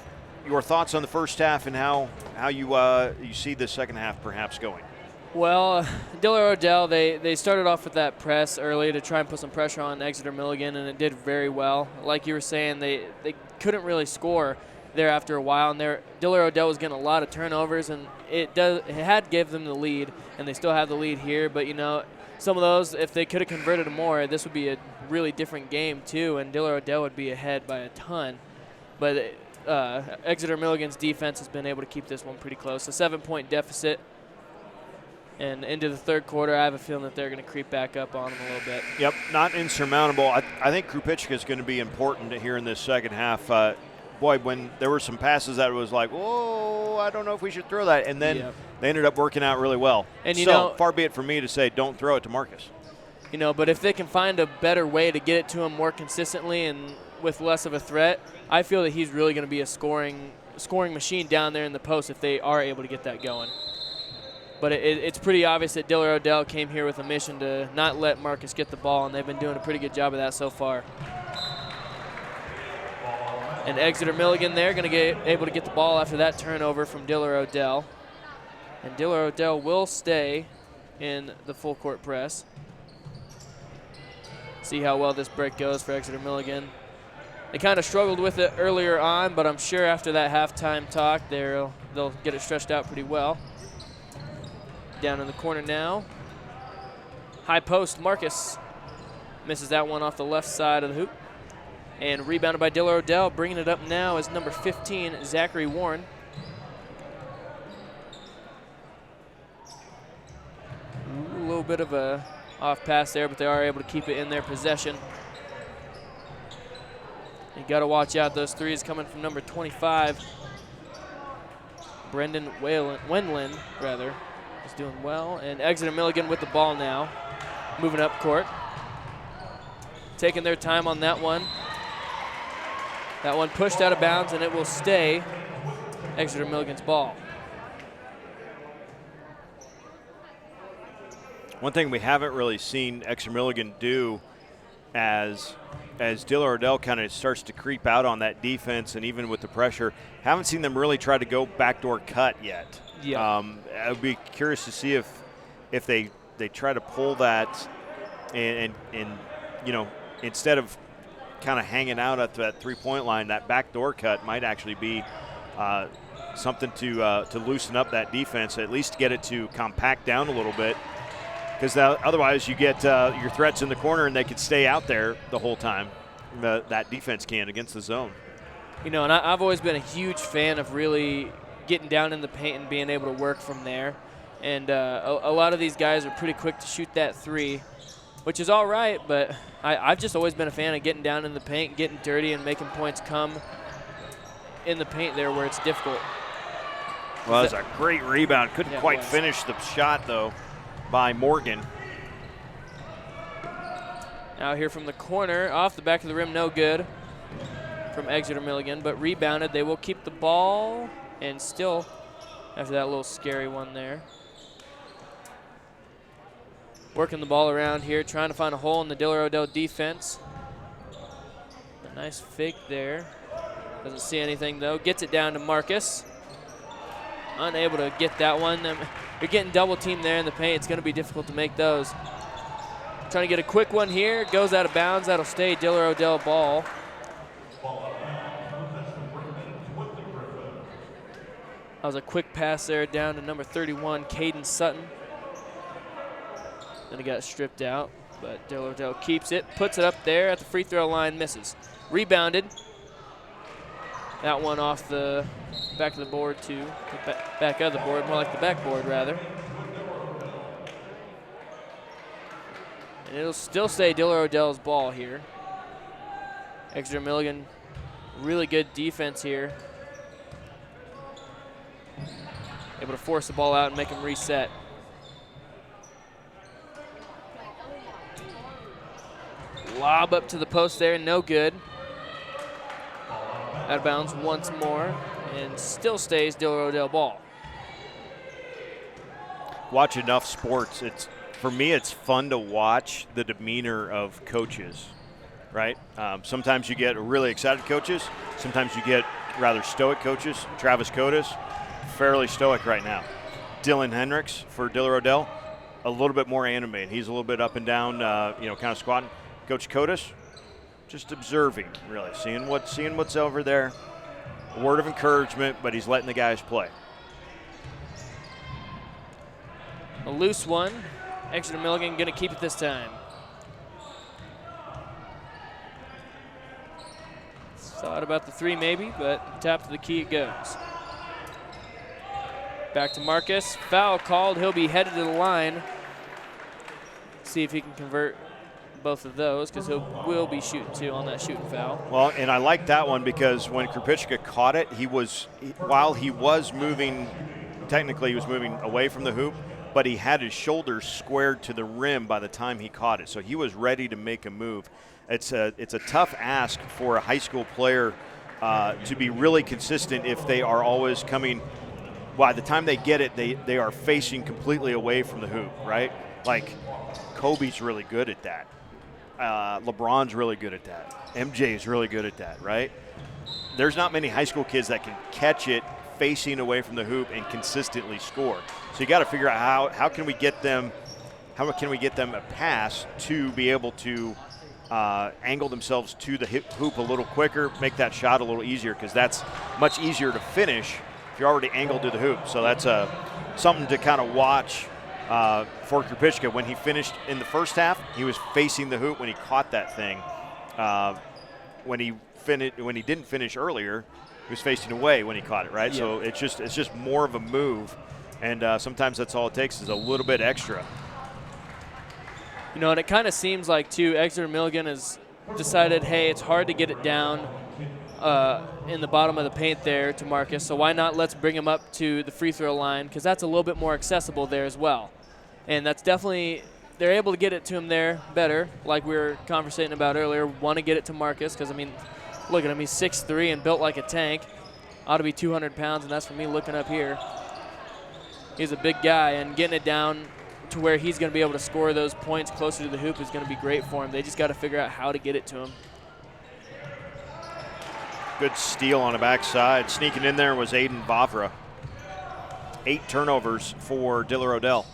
Your thoughts on the first half and how you see the second half perhaps going? Well, Diller-Odell, they started off with that press early to try and put some pressure on Exeter-Milligan, and it did very well. Like you were saying, they couldn't really score there after a while, and Diller-Odell was getting a lot of turnovers, and it had given them the lead, and they still have the lead here. But, you know, some of those, if they could have converted more, this would be a really different game too, and Diller-Odell would be ahead by a ton. But Exeter-Milligan's defense has been able to keep this one pretty close. A 7-point deficit. And into the third quarter, I have a feeling that they're going to creep back up on them a little bit. Yep, not insurmountable. I think Krupicka is going to be important here in this second half. Boy, when there were some passes that was like, whoa, I don't know if we should throw that. And then they ended up working out really well. And far be it from me to say don't throw it to Marcus. You know, but if they can find a better way to get it to him more consistently and with less of a threat, I feel that he's really going to be a scoring machine down there in the post if they are able to get that going. But it's pretty obvious that Diller-Odell came here with a mission to not let Marcus get the ball, and they've been doing a pretty good job of that so far. And Exeter-Milligan there going to get able to get the ball after that turnover from Diller-Odell. And Diller-Odell will stay in the full court press. See how well this break goes for Exeter-Milligan. They kind of struggled with it earlier on, but I'm sure after that halftime talk, they'll get it stretched out pretty well. Down in the corner now. High post, Marcus misses that one off the left side of the hoop. And rebounded by Diller-Odell. Bringing it up now is number 15, Zachary Warren. A little bit of a off pass there, but they are able to keep it in their possession. You got to watch out those threes coming from number 25, Brendan Wendland, rather. Is doing well, and Exeter-Milligan with the ball now, moving up court, taking their time on that one. That one pushed out of bounds, and it will stay Exeter-Milligan's ball. One thing we haven't really seen Exeter-Milligan do as Diller-Odell kind of starts to creep out on that defense, and even with the pressure, haven't seen them really try to go backdoor cut yet. Yeah. I would be curious to see if they try to pull that and you know, instead of kind of hanging out at that three-point line, that backdoor cut might actually be something to loosen up that defense, at least get it to compact down a little bit, because otherwise you get your threats in the corner and they could stay out there the whole time. That defense can against the zone. You know, and I've always been a huge fan of really getting down in the paint and being able to work from there. And a lot of these guys are pretty quick to shoot that three, which is all right, but I've just always been a fan of getting down in the paint, getting dirty, and making points come in the paint there where it's difficult. Well, that was a great rebound. Couldn't quite finish the shot, though, by Morgan. Now here from the corner, off the back of the rim, no good from Exeter-Milligan, but rebounded. They will keep the ball, and still, after that little scary one there, working the ball around here, trying to find a hole in the Diller-Odell defense. But Nice fake there. Doesn't see anything, though. Gets it down to Marcus. Unable to get that one. You're getting double teamed there in the paint. It's going to be difficult to make those. Trying to get a quick one here. Goes out of bounds. That'll stay Diller-Odell ball. That was a quick pass there down to number 31, Caden Sutton. Then he got stripped out, but Diller-Odell keeps it, puts it up there at the free throw line, misses. Rebounded. That one off the back of the board too. Back of the board, more like the backboard rather. And it'll still stay Diller-Odell's ball here. Exeter-Milligan, really good defense here. Able to force the ball out and make him reset. Lob up to the post there, no good. Out of bounds once more, and still stays Diller-Odell ball. Watch enough sports. For me, it's fun to watch the demeanor of coaches, right? Sometimes you get really excited coaches. Sometimes you get rather stoic coaches. Travis Cotis, fairly stoic right now. Dylan Hendricks for Diller-Odell, a little bit more animated. He's a little bit up and down, kind of squatting. Coach Cotis, just observing, really, seeing what's over there. A word of encouragement, but he's letting the guys play. A loose one. Exeter-Milligan going to keep it this time. Thought about the three maybe, but top to the key it goes. Back to Marcus. Foul called. He'll be headed to the line. See if he can convert both of those, because he will be shooting two on that shooting foul. Well, and I like that one because when Krupicka caught it, while he was moving, technically he was moving away from the hoop, but he had his shoulders squared to the rim by the time he caught it. So he was ready to make a move. It's a tough ask for a high school player to be really consistent if they are always coming. By the time they get it, they are facing completely away from the hoop, right? Like Kobe's really good at that. LeBron's really good at that. MJ is really good at that, right? There's not many high school kids that can catch it facing away from the hoop and consistently score. So you got to figure out how can we get them a pass to be able to angle themselves to the hoop a little quicker, make that shot a little easier, because that's much easier to finish if you're already angled to the hoop. So that's something to kind of watch for Krupicka. When he finished in the first half, he was facing the hoop when he caught that thing. When he didn't finish earlier, he was facing away when he caught it, right? Yeah. So it's just more of a move, and sometimes that's all it takes is a little bit extra. You know, and it kind of seems like, too, Exeter-Milligan has decided, hey, it's hard to get it down in the bottom of the paint there to Marcus, so why not let's bring him up to the free throw line, because that's a little bit more accessible there as well. And that's definitely, they're able to get it to him there better, like we were conversating about earlier, want to get it to Marcus, because, I mean, look at him, he's 6'3" and built like a tank. Ought to be 200 pounds, and that's for me looking up here. He's a big guy, and getting it down to where he's going to be able to score those points closer to the hoop is going to be great for him. They just got to figure out how to get it to him. Good steal on the backside. Sneaking in there was Aiden Vavra. 8 turnovers for Diller-Odell.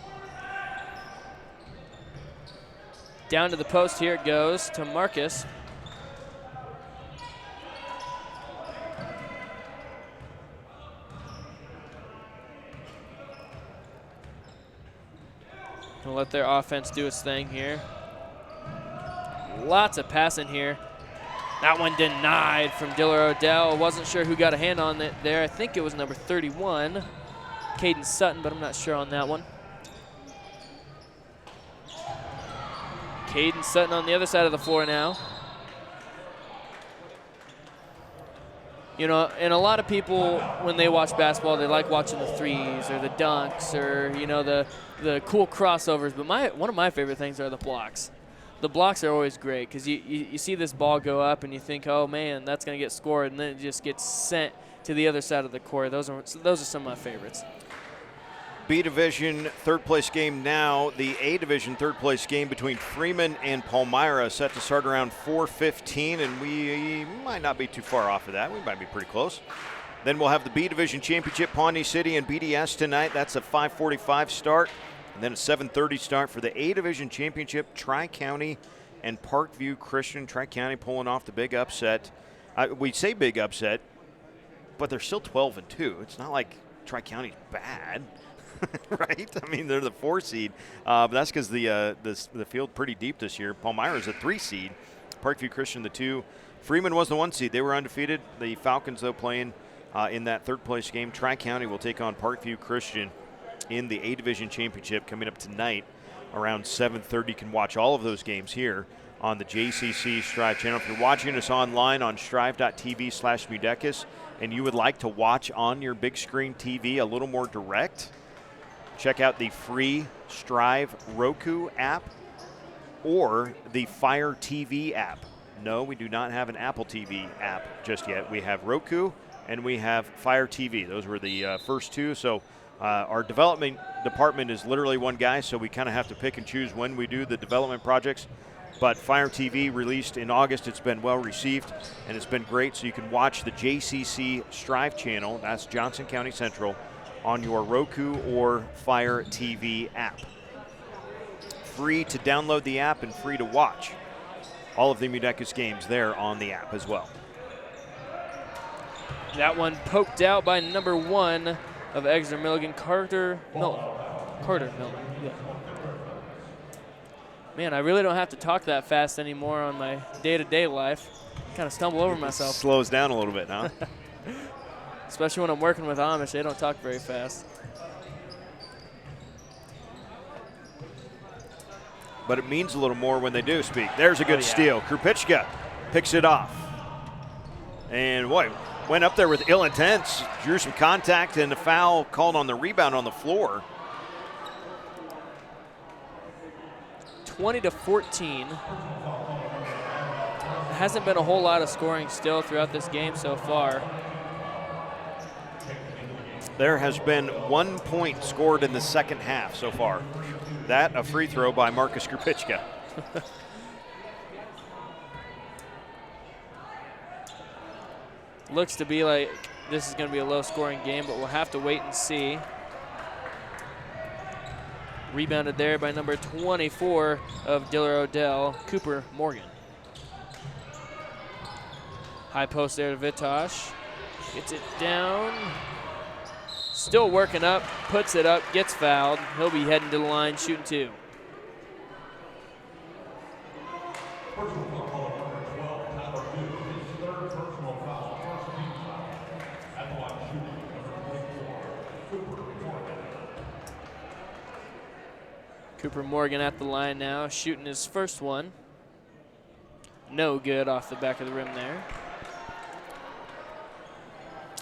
Down to the post here it goes to Marcus. We'll let their offense do its thing here. Lots of passing here. That one denied from Diller-Odell. Wasn't sure who got a hand on it there. I think it was number 31, Caden Sutton, but I'm not sure on that one. Caden Sutton on the other side of the floor now. You know, and a lot of people, when they watch basketball, they like watching the threes or the dunks or, you know, the cool crossovers. But one of my favorite things are the blocks. The blocks are always great because you see this ball go up and you think, oh, man, that's going to get scored, and then it just gets sent to the other side of the court. Those are some of my favorites. B Division third place game now. The A Division third place game between Freeman and Palmyra set to start around 4:15, and we might not be too far off of that. We might be pretty close. Then we'll have the B Division Championship, Pawnee City and BDS tonight. That's a 5:45 start, and then a 7:30 start for the A Division Championship, Tri-County and Parkview Christian. Tri-County pulling off the big upset. We say big upset, but they're still 12-2. It's not like Tri-County's bad. Right? I mean, they're the 4 seed, but that's because the field pretty deep this year. Palmyra's a 3 seed, Parkview Christian the 2. Freeman was the 1 seed. They were undefeated. The Falcons, though, playing in that third place game. Tri-County will take on Parkview Christian in the A Division Championship coming up tonight around 7:30. You can watch all of those games here on the JCC Striv channel. If you're watching us online on striv.tv/MUDECAS and you would like to watch on your big screen TV a little more direct, check out the free Striv Roku app or the Fire TV app. No, we do not have an Apple TV app just yet. We have Roku and we have Fire TV. Those were the first 2. So our development department is literally one guy, so we kind of have to pick and choose when we do the development projects. But Fire TV released in August. It's been well received and it's been great. So you can watch the JCC Striv channel. That's Johnson County Central, on your Roku or Fire TV app. Free to download the app and free to watch all of the MUDECAS games there on the app as well. That one poked out by number 1 of Exeter-Milligan, Carter Milton. Yeah. Man, I really don't have to talk that fast anymore on my day-to-day life. Kind of stumble over myself. Slows down a little bit, huh? Especially when I'm working with Amish, they don't talk very fast. But it means a little more when they do speak. There's a good steal. Krupicka picks it off. And boy, went up there with ill intent, drew some contact, and a foul called on the rebound on the floor. 20-14. There hasn't been a whole lot of scoring still throughout this game so far. There has been 1 point scored in the second half so far. That, a free throw by Marcus Krupicka. Looks to be like this is going to be a low-scoring game, but we'll have to wait and see. Rebounded there by number 24 of Diller-Odell, Cooper Morgan. High post there to Vitosh. Gets it down. Still working up, puts it up, gets fouled. He'll be heading to the line, shooting 2. Cooper Morgan at the line now, shooting his first one. No good off the back of the rim there.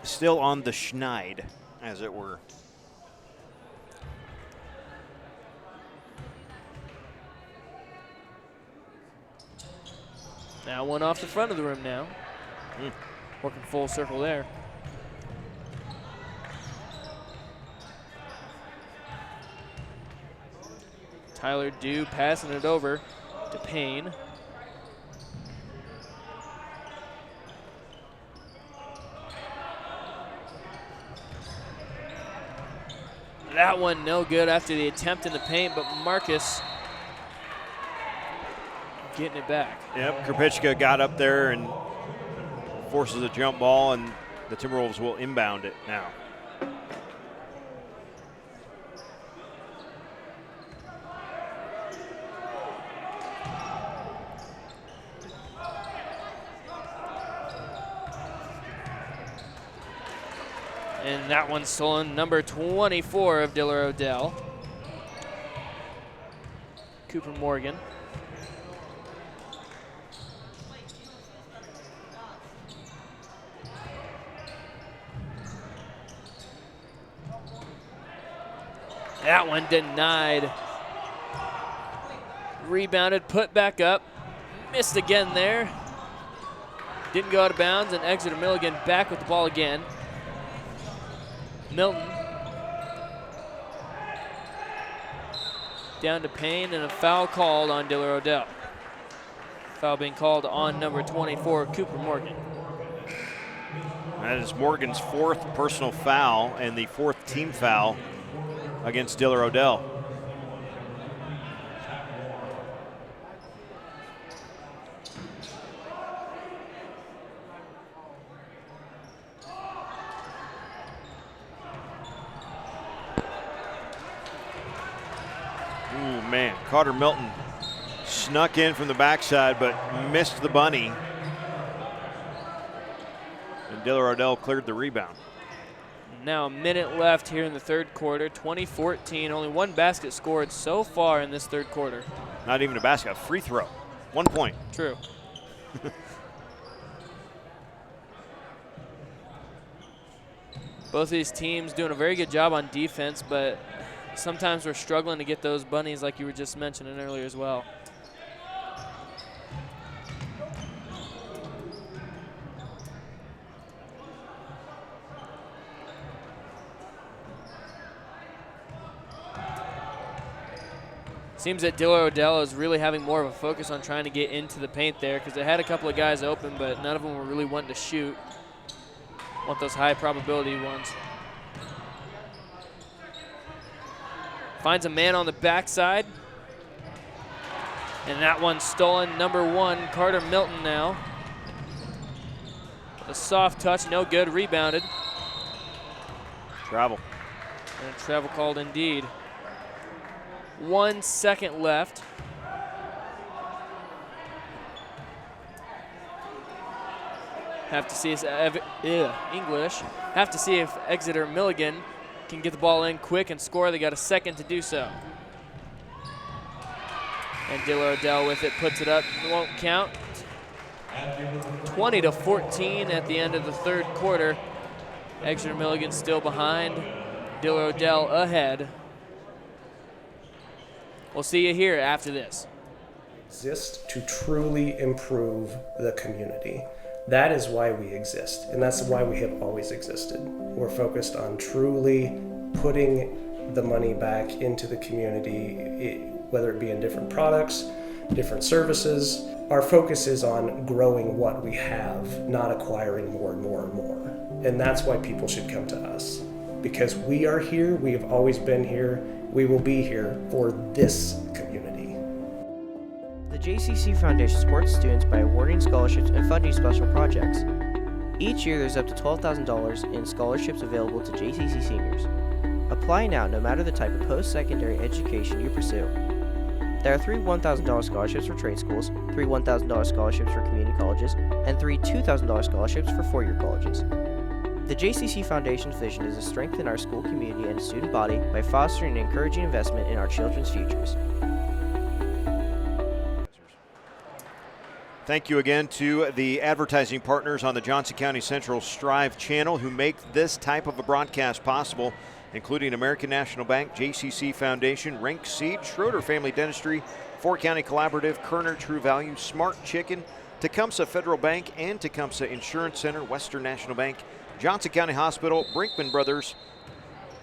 Still on the schneid, as it were. Now one off the front of the rim now. Working full circle there. Tyler Dew passing it over to Payne. That one no good after the attempt in the paint, but Marcus getting it back. Yep, Krupicka got up there and forces a jump ball, and the Timberwolves will inbound it now. And that one's stolen, number 24 of Diller-Odell. Cooper Morgan. That one denied. Rebounded, put back up. Missed again there. Didn't go out of bounds, and Exeter-Milligan back with the ball again. Milton down to Payne, and a foul called on Diller-Odell. Foul being called on number 24, Cooper Morgan. That is Morgan's 4th personal foul and the 4th team foul against Diller-Odell. Ooh, man, Carter Milton snuck in from the backside but missed the bunny. And Diller-Odell cleared the rebound. Now a minute left here in the third quarter, 20-14. Only one basket scored so far in this third quarter. Not even a basket, a free throw. 1 point. True. Both of these teams doing a very good job on defense, but sometimes we're struggling to get those bunnies like you were just mentioning earlier as well. Seems that Diller-Odell is really having more of a focus on trying to get into the paint there, because they had a couple of guys open, but none of them were really wanting to shoot. Want those high probability ones. Finds a man on the backside. And that one's stolen. Number 1, Carter Milton now. A soft touch, no good, rebounded. Travel. And travel called indeed. 1 second left. Have to see if Have to see if Exeter-Milligan can get the ball in quick and score. They got a second to do so. And Diller-Odell with it, puts it up. It won't count. 20-14 at the end of the third quarter. Exeter-Milligan still behind. Diller-Odell ahead. We'll see you here after this. Exist to truly improve the community. That is why we exist, and that's why we have always existed. We're focused on truly putting the money back into the community, whether it be in different products, different services. Our focus is on growing what we have, not acquiring more and more and more. And that's why people should come to us. Because we are here, we have always been here, we will be here for this community. The JCC Foundation supports students by awarding scholarships and funding special projects. Each year there's up to $12,000 in scholarships available to JCC seniors. Apply now no matter the type of post-secondary education you pursue. There are 3 $1,000 scholarships for trade schools, 3 $1,000 scholarships for community colleges, and 3 $2,000 scholarships for four-year colleges. The JCC Foundation's vision is to strengthen our school community and student body by fostering and encouraging investment in our children's futures. Thank you again to the advertising partners on the Johnson County Central Striv channel who make this type of a broadcast possible, including American National Bank, JCC Foundation, Rink Seed, Schroeder Family Dentistry, Four County Collaborative, Kerner True Value, Smart Chicken, Tecumseh Federal Bank, and Tecumseh Insurance Center, Western National Bank, Johnson County Hospital, Brinkman Brothers,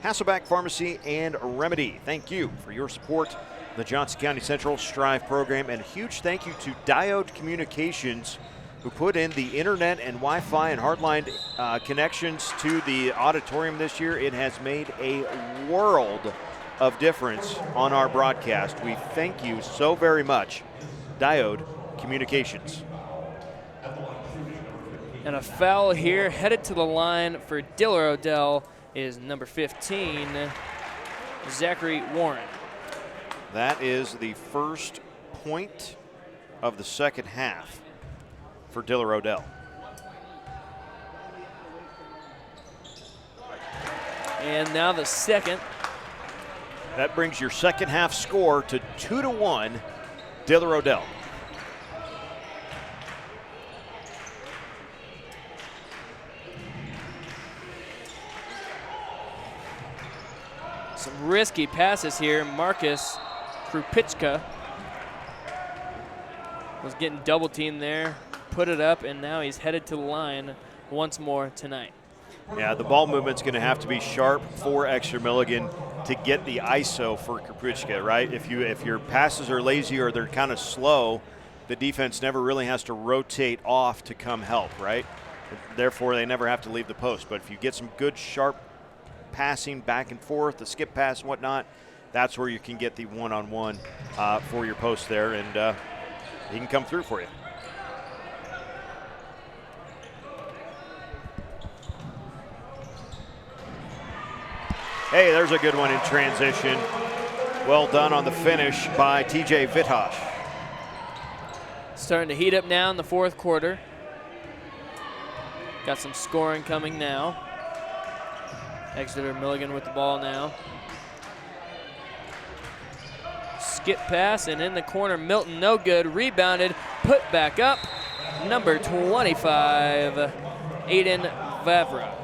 Hasselback Pharmacy, and Remedy. Thank you for your support of the Johnson County Central Striv program, and a huge thank you to Diode Communications, who put in the internet and Wi-Fi and hardline connections to the auditorium this year. It has made a world of difference on our broadcast. We thank you so very much, Diode Communications. And a foul here, headed to the line for Diller-Odell is number 15, Zachary Warren. That is the first point of the second half for Diller-Odell. And now the second. That brings your second half score to 2-1, Diller-Odell. Some risky passes here. Marcus Krupichka was getting double teamed there, put it up, and now he's headed to the line once more tonight. Yeah, the ball movement's going to have to be sharp for Exeter-Milligan to get the ISO for Krupicka, right? If your passes are lazy or they're kind of slow, the defense never really has to rotate off to come help, right? Therefore, they never have to leave the post. But if you get some good, sharp passing back and forth, the skip pass and whatnot, that's where you can get the one-on-one for your post there, and he can come through for you. Hey, there's a good one in transition. Well done on the finish by TJ Vitosh. Starting to heat up now in the fourth quarter. Got some scoring coming now. Exeter-Milligan with the ball now. Skip pass, and in the corner, Milton, no good. Rebounded, put back up. Number 25, Aiden Vavra.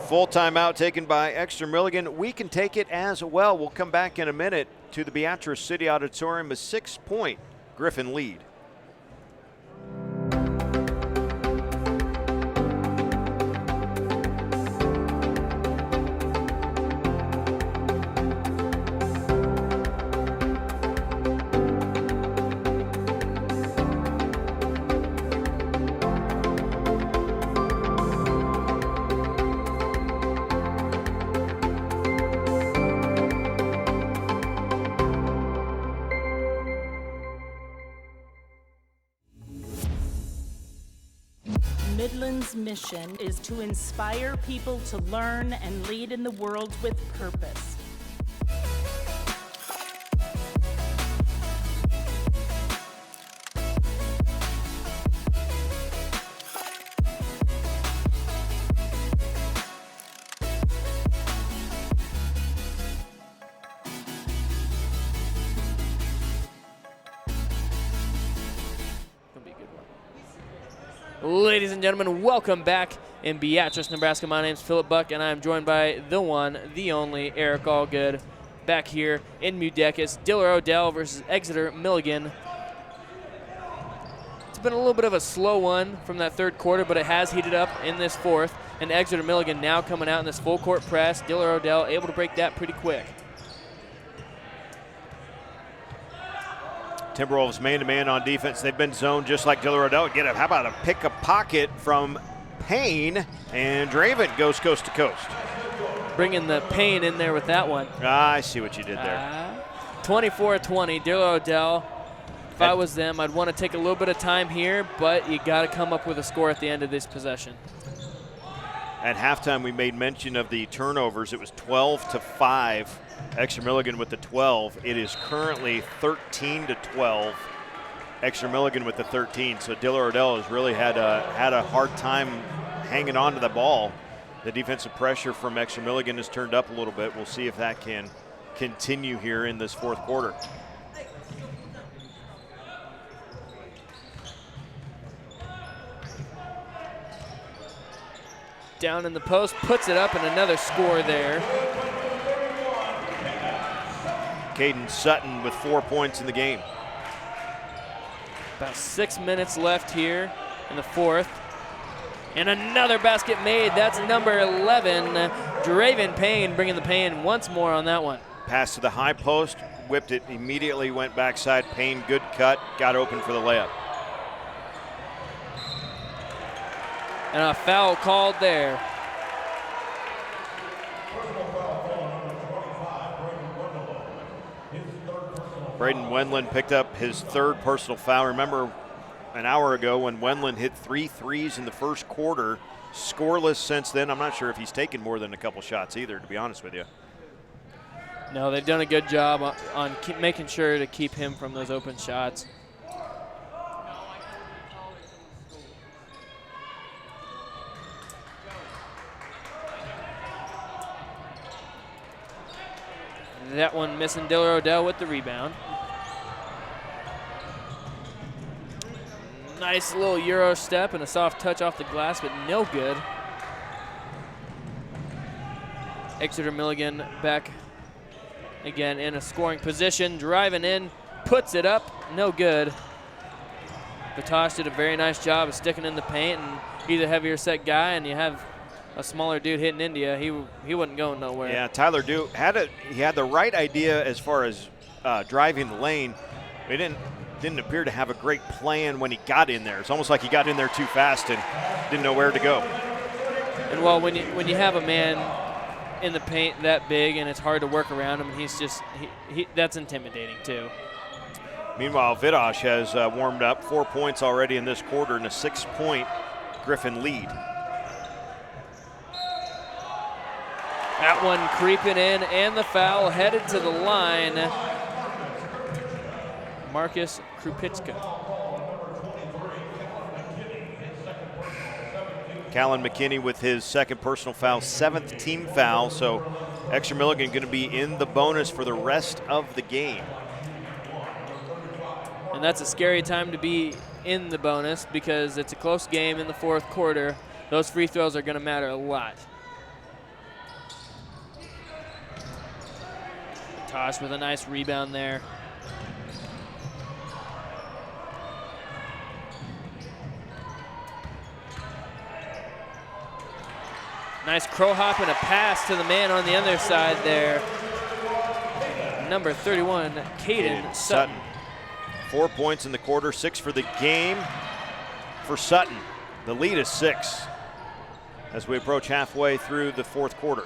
Full timeout taken by Exeter-Milligan. We can take it as well. We'll come back in a minute to the Beatrice City Auditorium, a 6-point Griffin lead. Midland's mission is to inspire people to learn and lead in the world with purpose. Ladies and gentlemen, welcome back in Beatrice, Nebraska. My name's Philip Buck, and I'm joined by the one, the only, Eric Allgood, back here in MUDECAS. Diller-Odell versus Exeter-Milligan. It's been a little bit of a slow one from that third quarter, but it has heated up in this fourth, and Exeter-Milligan now coming out in this full court press. Diller-Odell able to break that pretty quick. Timberwolves man-to-man on defense. They've been zoned just like Diller-Odell. How about a pick a pocket from Payne, and Draven goes coast to coast. Bringing the Payne in there with that one. I see what you did there. 24-20, Diller-Odell. If I was them, I'd want to take a little bit of time here, but you got to come up with a score at the end of this possession. At halftime, we made mention of the turnovers. It was 12-5. Exeter-Milligan with the 12. It is currently 13-12. Exeter-Milligan with the 13. So Diller-Odell has really had a hard time hanging on to the ball. The defensive pressure from Exeter-Milligan has turned up a little bit. We'll see if that can continue here in this fourth quarter. Down in the post, puts it up, and another score there. Caden Sutton with 4 points in the game. About 6 minutes left here in the fourth. And another basket made. That's number 11, Draven Payne, bringing the Payne once more on that one. Pass to the high post, whipped it, immediately went backside. Payne, good cut, got open for the layup. And a foul called there. Braden Wendland picked up his third personal foul. Remember an hour ago when Wendland hit 3 threes in the first quarter, scoreless since then. I'm not sure if he's taken more than a couple shots either, to be honest with you. No, they've done a good job on making sure to keep him from those open shots. That one missing. Diller-Odell with the rebound. Nice little Euro step and a soft touch off the glass, but no good. Exeter-Milligan back again in a scoring position, driving in, puts it up, no good. Beatrice did a very nice job of sticking in the paint, and he's a heavier set guy, and you have a smaller dude hitting India, he wasn't going nowhere. Yeah, Tyler Duke had the right idea as far as driving the lane. He didn't appear to have a great plan when he got in there. It's almost like he got in there too fast and didn't know where to go. And well, when you have a man in the paint that big and it's hard to work around him, he's just that's intimidating too. Meanwhile, Vidosh has warmed up, 4 points already in this quarter and a 6-point Griffin lead. That one creeping in, and the foul headed to the line. Marcus Krupicka. Callan McKinney with his second personal foul, 7th team foul, so Exeter-Milligan going to be in the bonus for the rest of the game. And that's a scary time to be in the bonus because it's a close game in the fourth quarter. Those free throws are going to matter a lot. Tosh with a nice rebound there. Nice crow hop and a pass to the man on the other side there. Number 31, Caden Sutton. 4 points in the quarter, 6 for the game for Sutton. The lead is 6 as we approach halfway through the fourth quarter.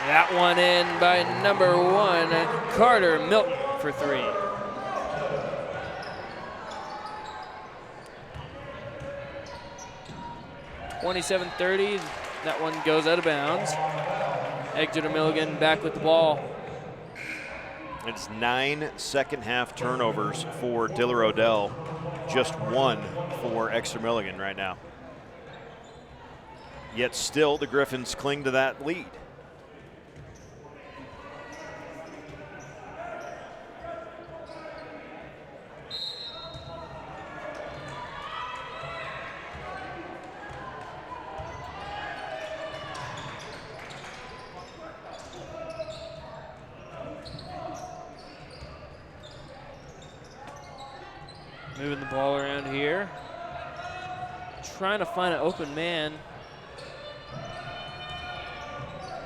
That one in by number 1, Carter Milton for 3. .27-30, that one goes out of bounds. Exeter-Milligan back with the ball. It's 9 second-half turnovers for Diller-Odell, just 1 for Exeter-Milligan right now. Yet still, the Griffins cling to that lead. Moving the ball around here. Trying to find an open man.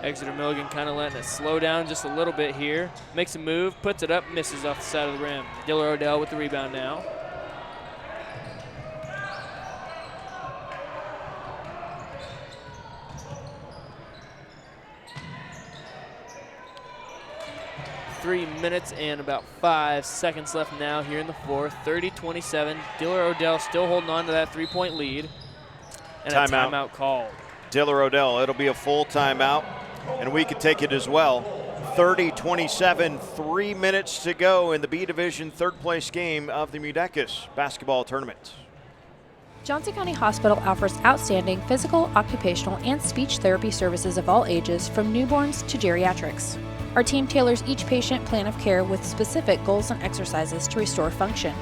Exeter-Milligan kind of letting it slow down just a little bit here. Makes a move, puts it up, misses off the side of the rim. Diller-Odell with the rebound now. .3 minutes and about 5 seconds left now here in the fourth. 30-27. Diller-Odell still holding on to that 3-point lead. And a timeout called. Diller-Odell, it'll be a full timeout, and we could take it as well. 30-27, 3 minutes to go in the B Division third place game of the MUDECAS basketball tournament. Johnson County Hospital offers outstanding physical, occupational, and speech therapy services of all ages, from newborns to geriatrics. Our team tailors each patient plan of care with specific goals and exercises to restore function.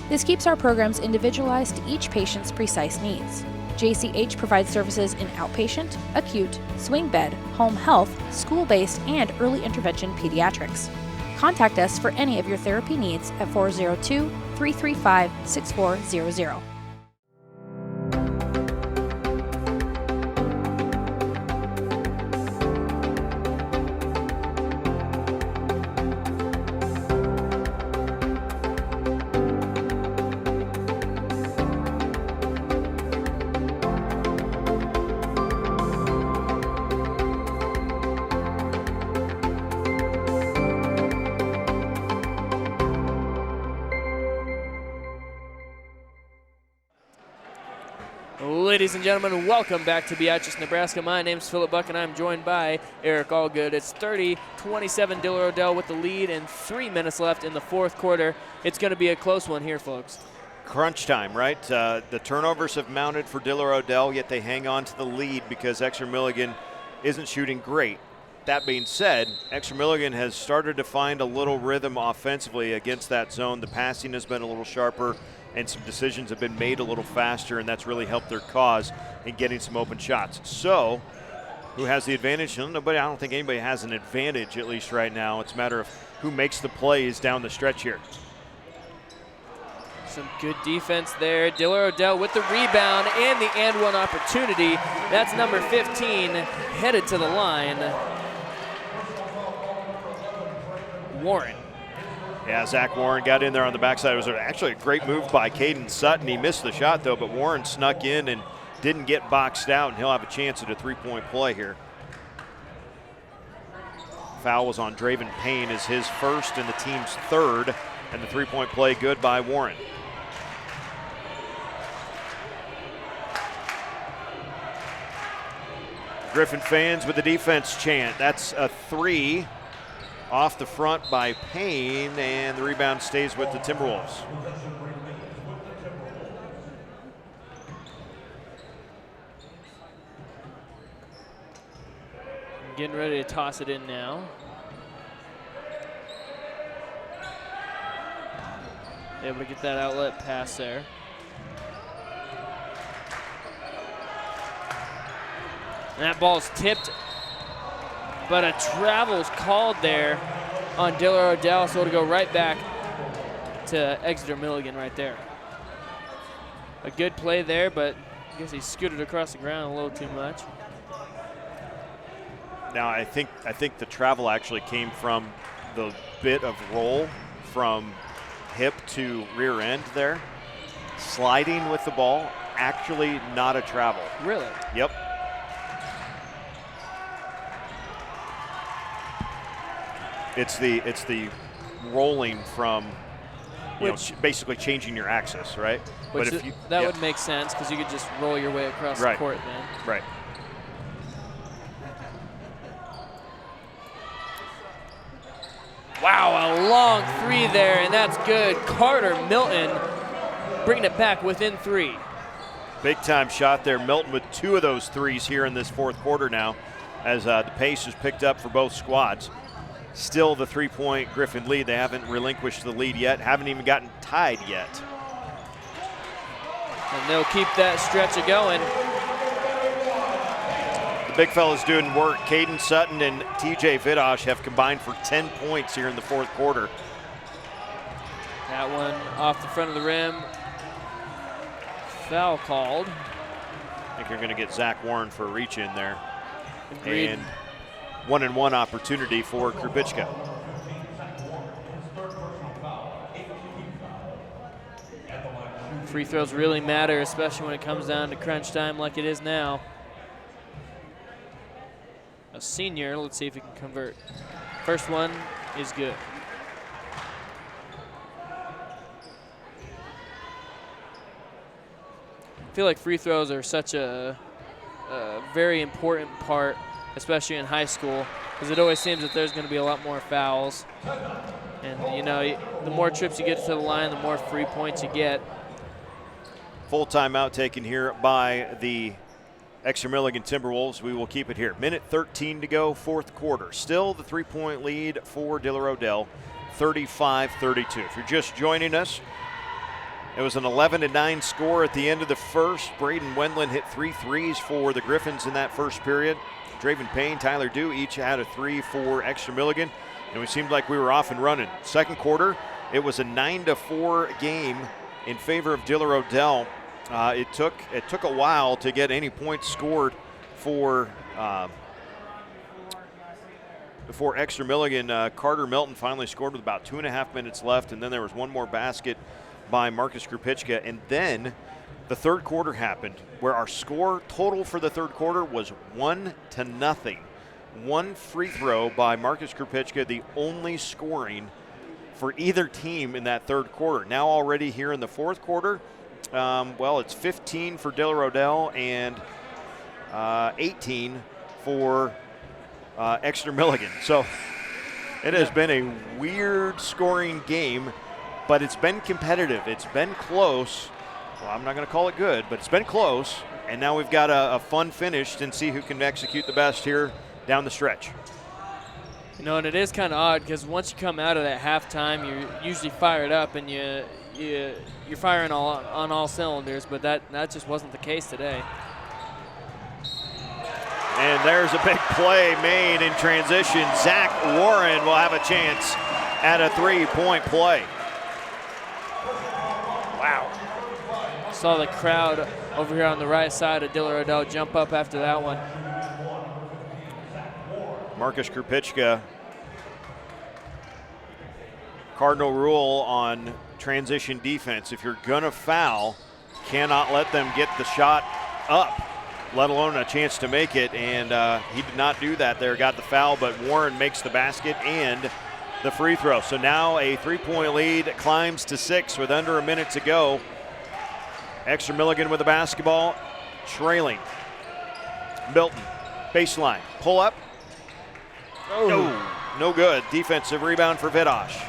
This keeps our programs individualized to each patient's precise needs. JCH provides services in outpatient, acute, swing bed, home health, school-based, and early intervention pediatrics. Contact us for any of your therapy needs at 402-335-6400. Ladies and gentlemen, welcome back to Beatrice, Nebraska. My name's Philip Buck, and I'm joined by Eric Allgood. It's 30-27, Diller-Odell with the lead, and 3 minutes left in the fourth quarter. It's going to be a close one here, folks. Crunch time, right? The turnovers have mounted for Diller-Odell, yet they hang on to the lead because Exeter-Milligan isn't shooting great. That being said, Exeter-Milligan has started to find a little rhythm offensively against that zone. The passing has been a little sharper, and some decisions have been made a little faster, and that's really helped their cause in getting some open shots. So who has the advantage. Nobody, I don't think anybody has an advantage, at least right now. It's a matter of who makes the plays down the stretch here. Some good defense there. Diller-Odell with the rebound and the and one opportunity. That's number 15 headed to the line. Warren. Yeah, Zach Warren got in there on the backside. It was actually a great move by Caden Sutton. He missed the shot, though, but Warren snuck in and didn't get boxed out, and he'll have a chance at a three-point play here. Foul was on Draven Payne, is his first and the team's third, and the three-point play good by Warren. Griffin fans with the defense chant. That's a three off the front by Payne, and the rebound stays with the Timberwolves. Getting ready to toss it in now. Able to get that outlet pass there. And that ball's tipped, but a travel's called there on Diller-Odell, so it'll go right back to Exeter-Milligan right there. A good play there, but I guess he scooted across the ground a little too much. Now I think the travel actually came from the bit of roll from hip to rear end there. Sliding with the ball, actually not a travel. Really? Yep. It's the rolling from, basically changing your axis, right? Which but if that would make sense because you could just roll your way across the court then. Right. Wow, a long three there, and that's good. Carter Milton bringing it back within three. Big time shot there. Milton with two of those threes here in this fourth quarter now, as the pace is picked up for both squads. Still the three-point Griffin lead. They haven't relinquished the lead yet, haven't even gotten tied yet. And they'll keep that stretch going. The big fellas doing work. Caden Sutton and TJ Vidosh have combined for 10 points here in the fourth quarter. That one off the front of the rim. Foul called. I think you're going to get Zach Warren for a reach in there. Agreed. And one-and-one opportunity for Krupicka. Free throws really matter, especially when it comes down to crunch time like it is now. A senior, let's see if he can convert. First one is good. I feel like free throws are such a very important part, especially in high school, because it always seems that there's going to be a lot more fouls. And, you know, the more trips you get to the line, the more free points you get. Full timeout taken here by the Exeter-Milligan Timberwolves. We will keep it here. Minute 13 to go, fourth quarter. Still the three-point lead for Diller-Odell, 35-32. If you're just joining us, it was an 11-9 score at the end of the first. Braden Wendland hit 3 threes for the Griffins in that first period. Draven Payne, Tyler Dew each had a three for Exeter-Milligan, and we seemed like we were off and running. Second quarter, it was a 9-4 game in favor of Diller-Odell. It took a while to get any points scored for Exeter-Milligan. Carter Milton finally scored with about 2.5 minutes left, and then there was one more basket by Marcus Krupicka, and then the third quarter happened, where our score total for the third quarter was 1-0. One free throw by Marcus Krupicka, the only scoring for either team in that third quarter. Now already here in the fourth quarter, it's 15 for Diller-Odell and 18 for Exeter-Milligan. So it has been a weird scoring game, but it's been competitive. It's been close. Well, I'm not going to call it good, but it's been close. And now we've got a fun finish and see who can execute the best here down the stretch. You know, and it is kind of odd because once you come out of that halftime, you're usually fired up and you're firing on all cylinders, but that just wasn't the case today. And And there's a big play made in transition. Zach Warren will have a chance at a 3-point play. Wow. Saw the crowd over here on the right side of Diller-Odell jump up after that one. Marcus Krupicka. Cardinal rule on transition defense. If you're going to foul, cannot let them get the shot up, let alone a chance to make it. And he did not do that there. Got the foul, but Warren makes the basket and the free throw. So now a 3-point lead climbs to 6 with under a minute to go. Exeter-Milligan with the basketball, trailing. Milton, baseline, pull up. No good. Defensive rebound for Vidosh.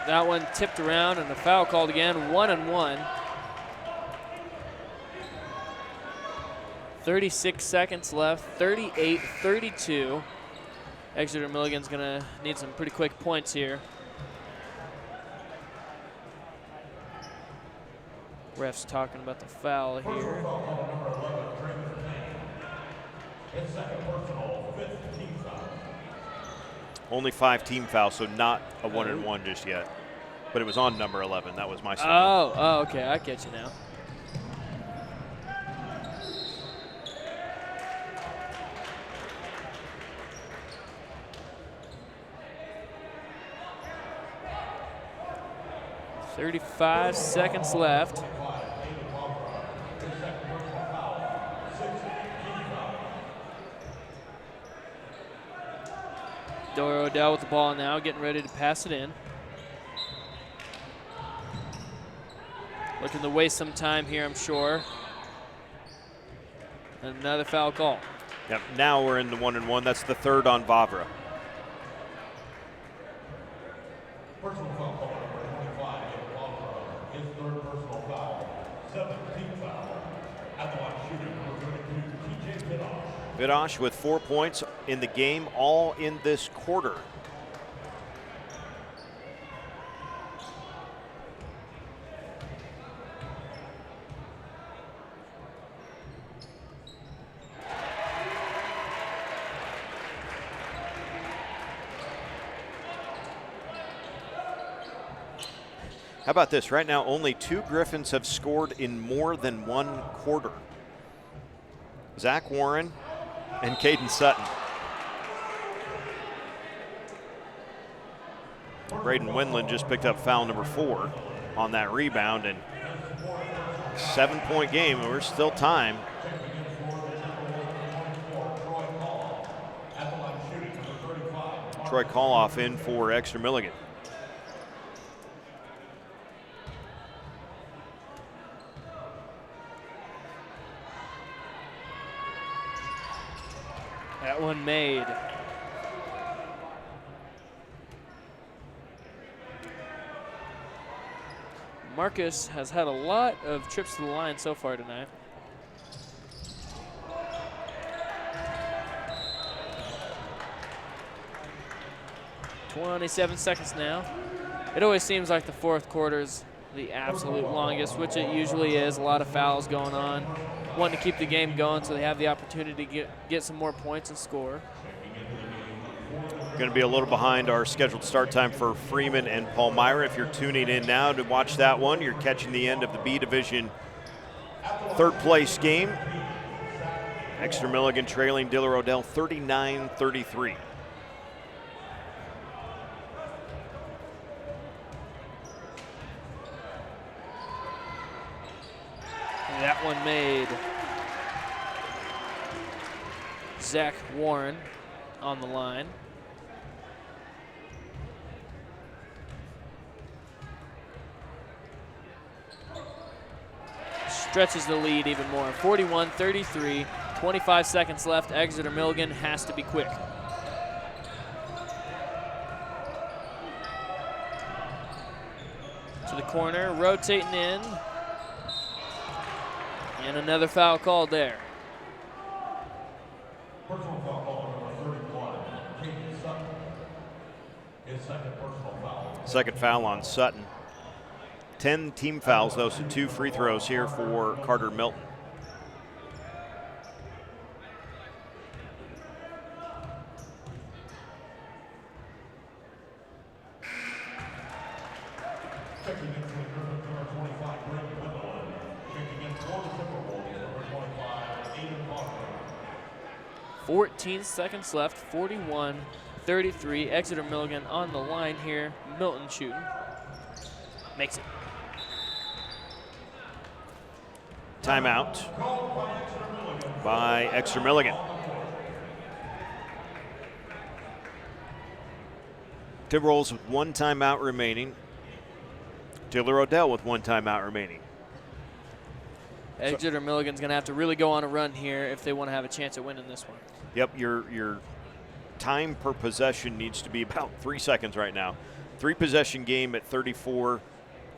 That one tipped around and a foul called again, 1-1. 36 seconds left, 38-32. Exeter-Milligan's gonna need some pretty quick points here. Ref's talking about the foul here. Only 5 team fouls, so not a 1-and-1 just yet. But it was on number 11. That was my signal. Oh, okay, I get you now. .35 seconds left. Diller-Odell with the ball now, getting ready to pass it in. Looking to waste some time here, I'm sure. Another foul call. Yep, now we're in the 1-and-1. That's the third on Vavra. Personal foul call number 25, his third personal foul, 7th team foul. At the line shooting number 32, TJ Vidosh. Vidosh with 4 points in the game, all in this quarter. How about this? Right now, only 2 Griffins have scored in more than 1 quarter. Zach Warren and Caden Sutton. Braden Windland just picked up foul number 4 on that rebound, and 7-point game, and we're still time. Troy Koloff in for Exeter-Milligan. That one made. Marcus has had a lot of trips to the line so far tonight. .27 seconds now. It always seems like the fourth quarter's the absolute longest, which it usually is. A lot of fouls going on. Wanting to keep the game going so they have the opportunity to get some more points and score. Going to be a little behind our scheduled start time for Freeman and Palmyra. If you're tuning in now to watch that one, you're catching the end of the B Division third place game. Exeter-Milligan trailing Diller-Odell 39-33. That one made. Zach Warren on the line. Stretches the lead even more. 41-33, 25 seconds left. Exeter-Milligan has to be quick. To the corner, rotating in. And another foul called there. Personal foul call number 31, Caden Sutton. His second personal foul. Second foul on Sutton. 10 team fouls, though, so 2 free throws here for Carter Milton. Checking in for the Griffin, number 25, Brandon Wendell. Checking in for the Timberwolves, number 25, Aiden Parker. 14 seconds left, 41-33. Exeter-Milligan on the line here. Milton shooting. Makes it. Timeout by Exeter-Milligan. Timberwolves with 1 timeout remaining. Diller-Odell with 1 timeout remaining. Exeter-Milligan's going to have to really go on a run here if they want to have a chance at winning this one. Yep, your time per possession needs to be about 3 seconds right now. 3-possession game at 34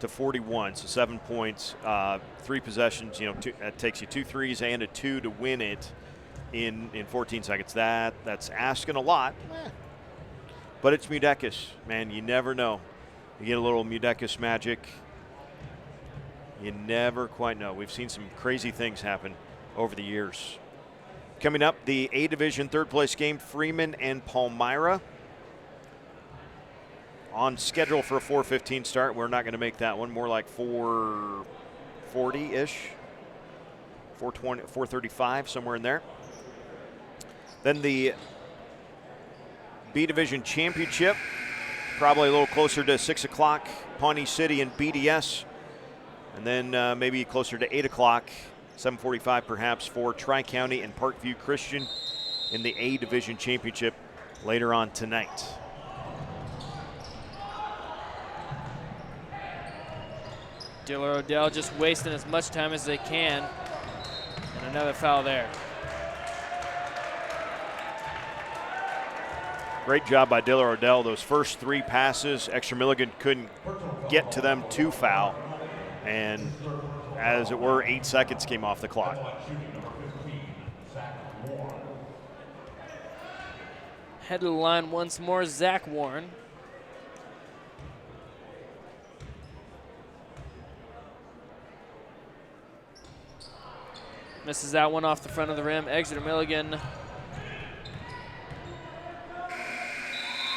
to 41, so 7 points, 3 possessions. That takes you 2 threes and a 2 to win it in 14 seconds. That's asking a lot, but it's MUDECAS, man. You never know. You get a little MUDECAS magic. You never quite know. We've seen some crazy things happen over the years. Coming up, the A Division 3rd place game, Freeman and Palmyra. On schedule for a 4:15 start. We're not going to make that one. More like 4:40-ish, 4:20, 4:35, somewhere in there. Then the B Division Championship, probably a little closer to 6 o'clock, Pawnee City and BDS. And then maybe closer to 8 o'clock, 7:45 perhaps, for Tri-County and Parkview Christian in the A Division Championship later on tonight. Diller-Odell just wasting as much time as they can. And another foul there. Great job by Diller-Odell. Those first 3 passes, Exeter-Milligan couldn't get to them to foul. And as it were, 8 seconds came off the clock. Head to the line once more, Zach Warren. Misses that one off the front of the rim. Exeter-Milligan.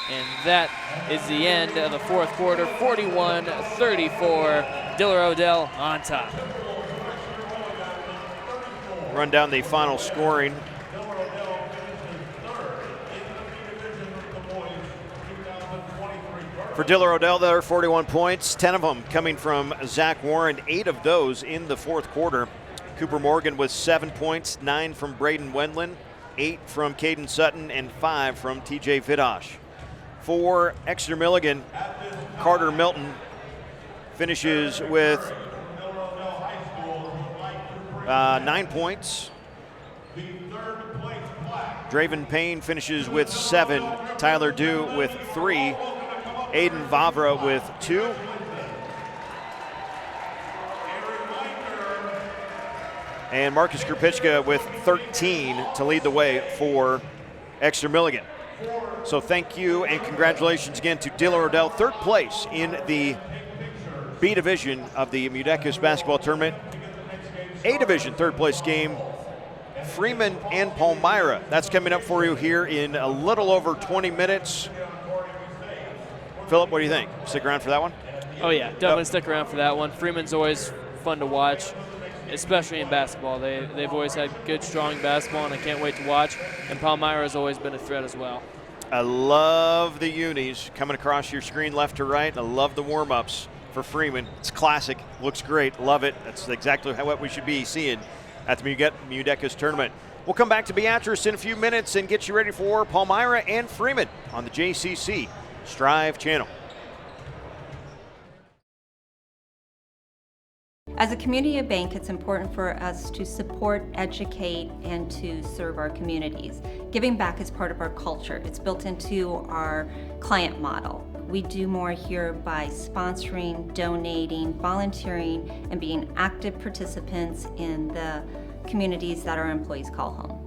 And that is the end of the 4th quarter, 41-34. Diller-Odell on top. Run down the final scoring. For Diller-Odell, there are 41 points, 10 of them coming from Zach Warren, 8 of those in the 4th quarter. Cooper Morgan with 7 points, 9 from Braden Wendland, 8 from Caden Sutton, and 5 from TJ Vidosh. For Exeter-Milligan, Carter Milton finishes with 9 points. Draven Payne finishes with 7. Tyler Dew with 3. Aiden Vavra with 2. And Marcus Krupicka with 13 to lead the way for Exeter-Milligan. So thank you and congratulations again to Diller-Odell, 3rd place in the B Division of the MUDECAS basketball tournament. A Division 3rd place game, Freeman and Palmyra. That's coming up for you here in a little over 20 minutes. Philip, what do you think? Stick around for that one? Oh yeah, definitely stick around for that one. Freeman's always fun to watch, especially in basketball. They've always had good, strong basketball, and I can't wait to watch. And Palmyra has always been a threat as well. I love the unis coming across your screen left to right. I love the warm-ups for Freeman. It's classic. Looks great. Love it. That's exactly what we should be seeing at the MUDECAS tournament. We'll come back to Beatrice in a few minutes and get you ready for Palmyra and Freeman on the JCC Striv channel. As a community bank, it's important for us to support, educate, and to serve our communities. Giving back is part of our culture. It's built into our client model. We do more here by sponsoring, donating, volunteering, and being active participants in the communities that our employees call home.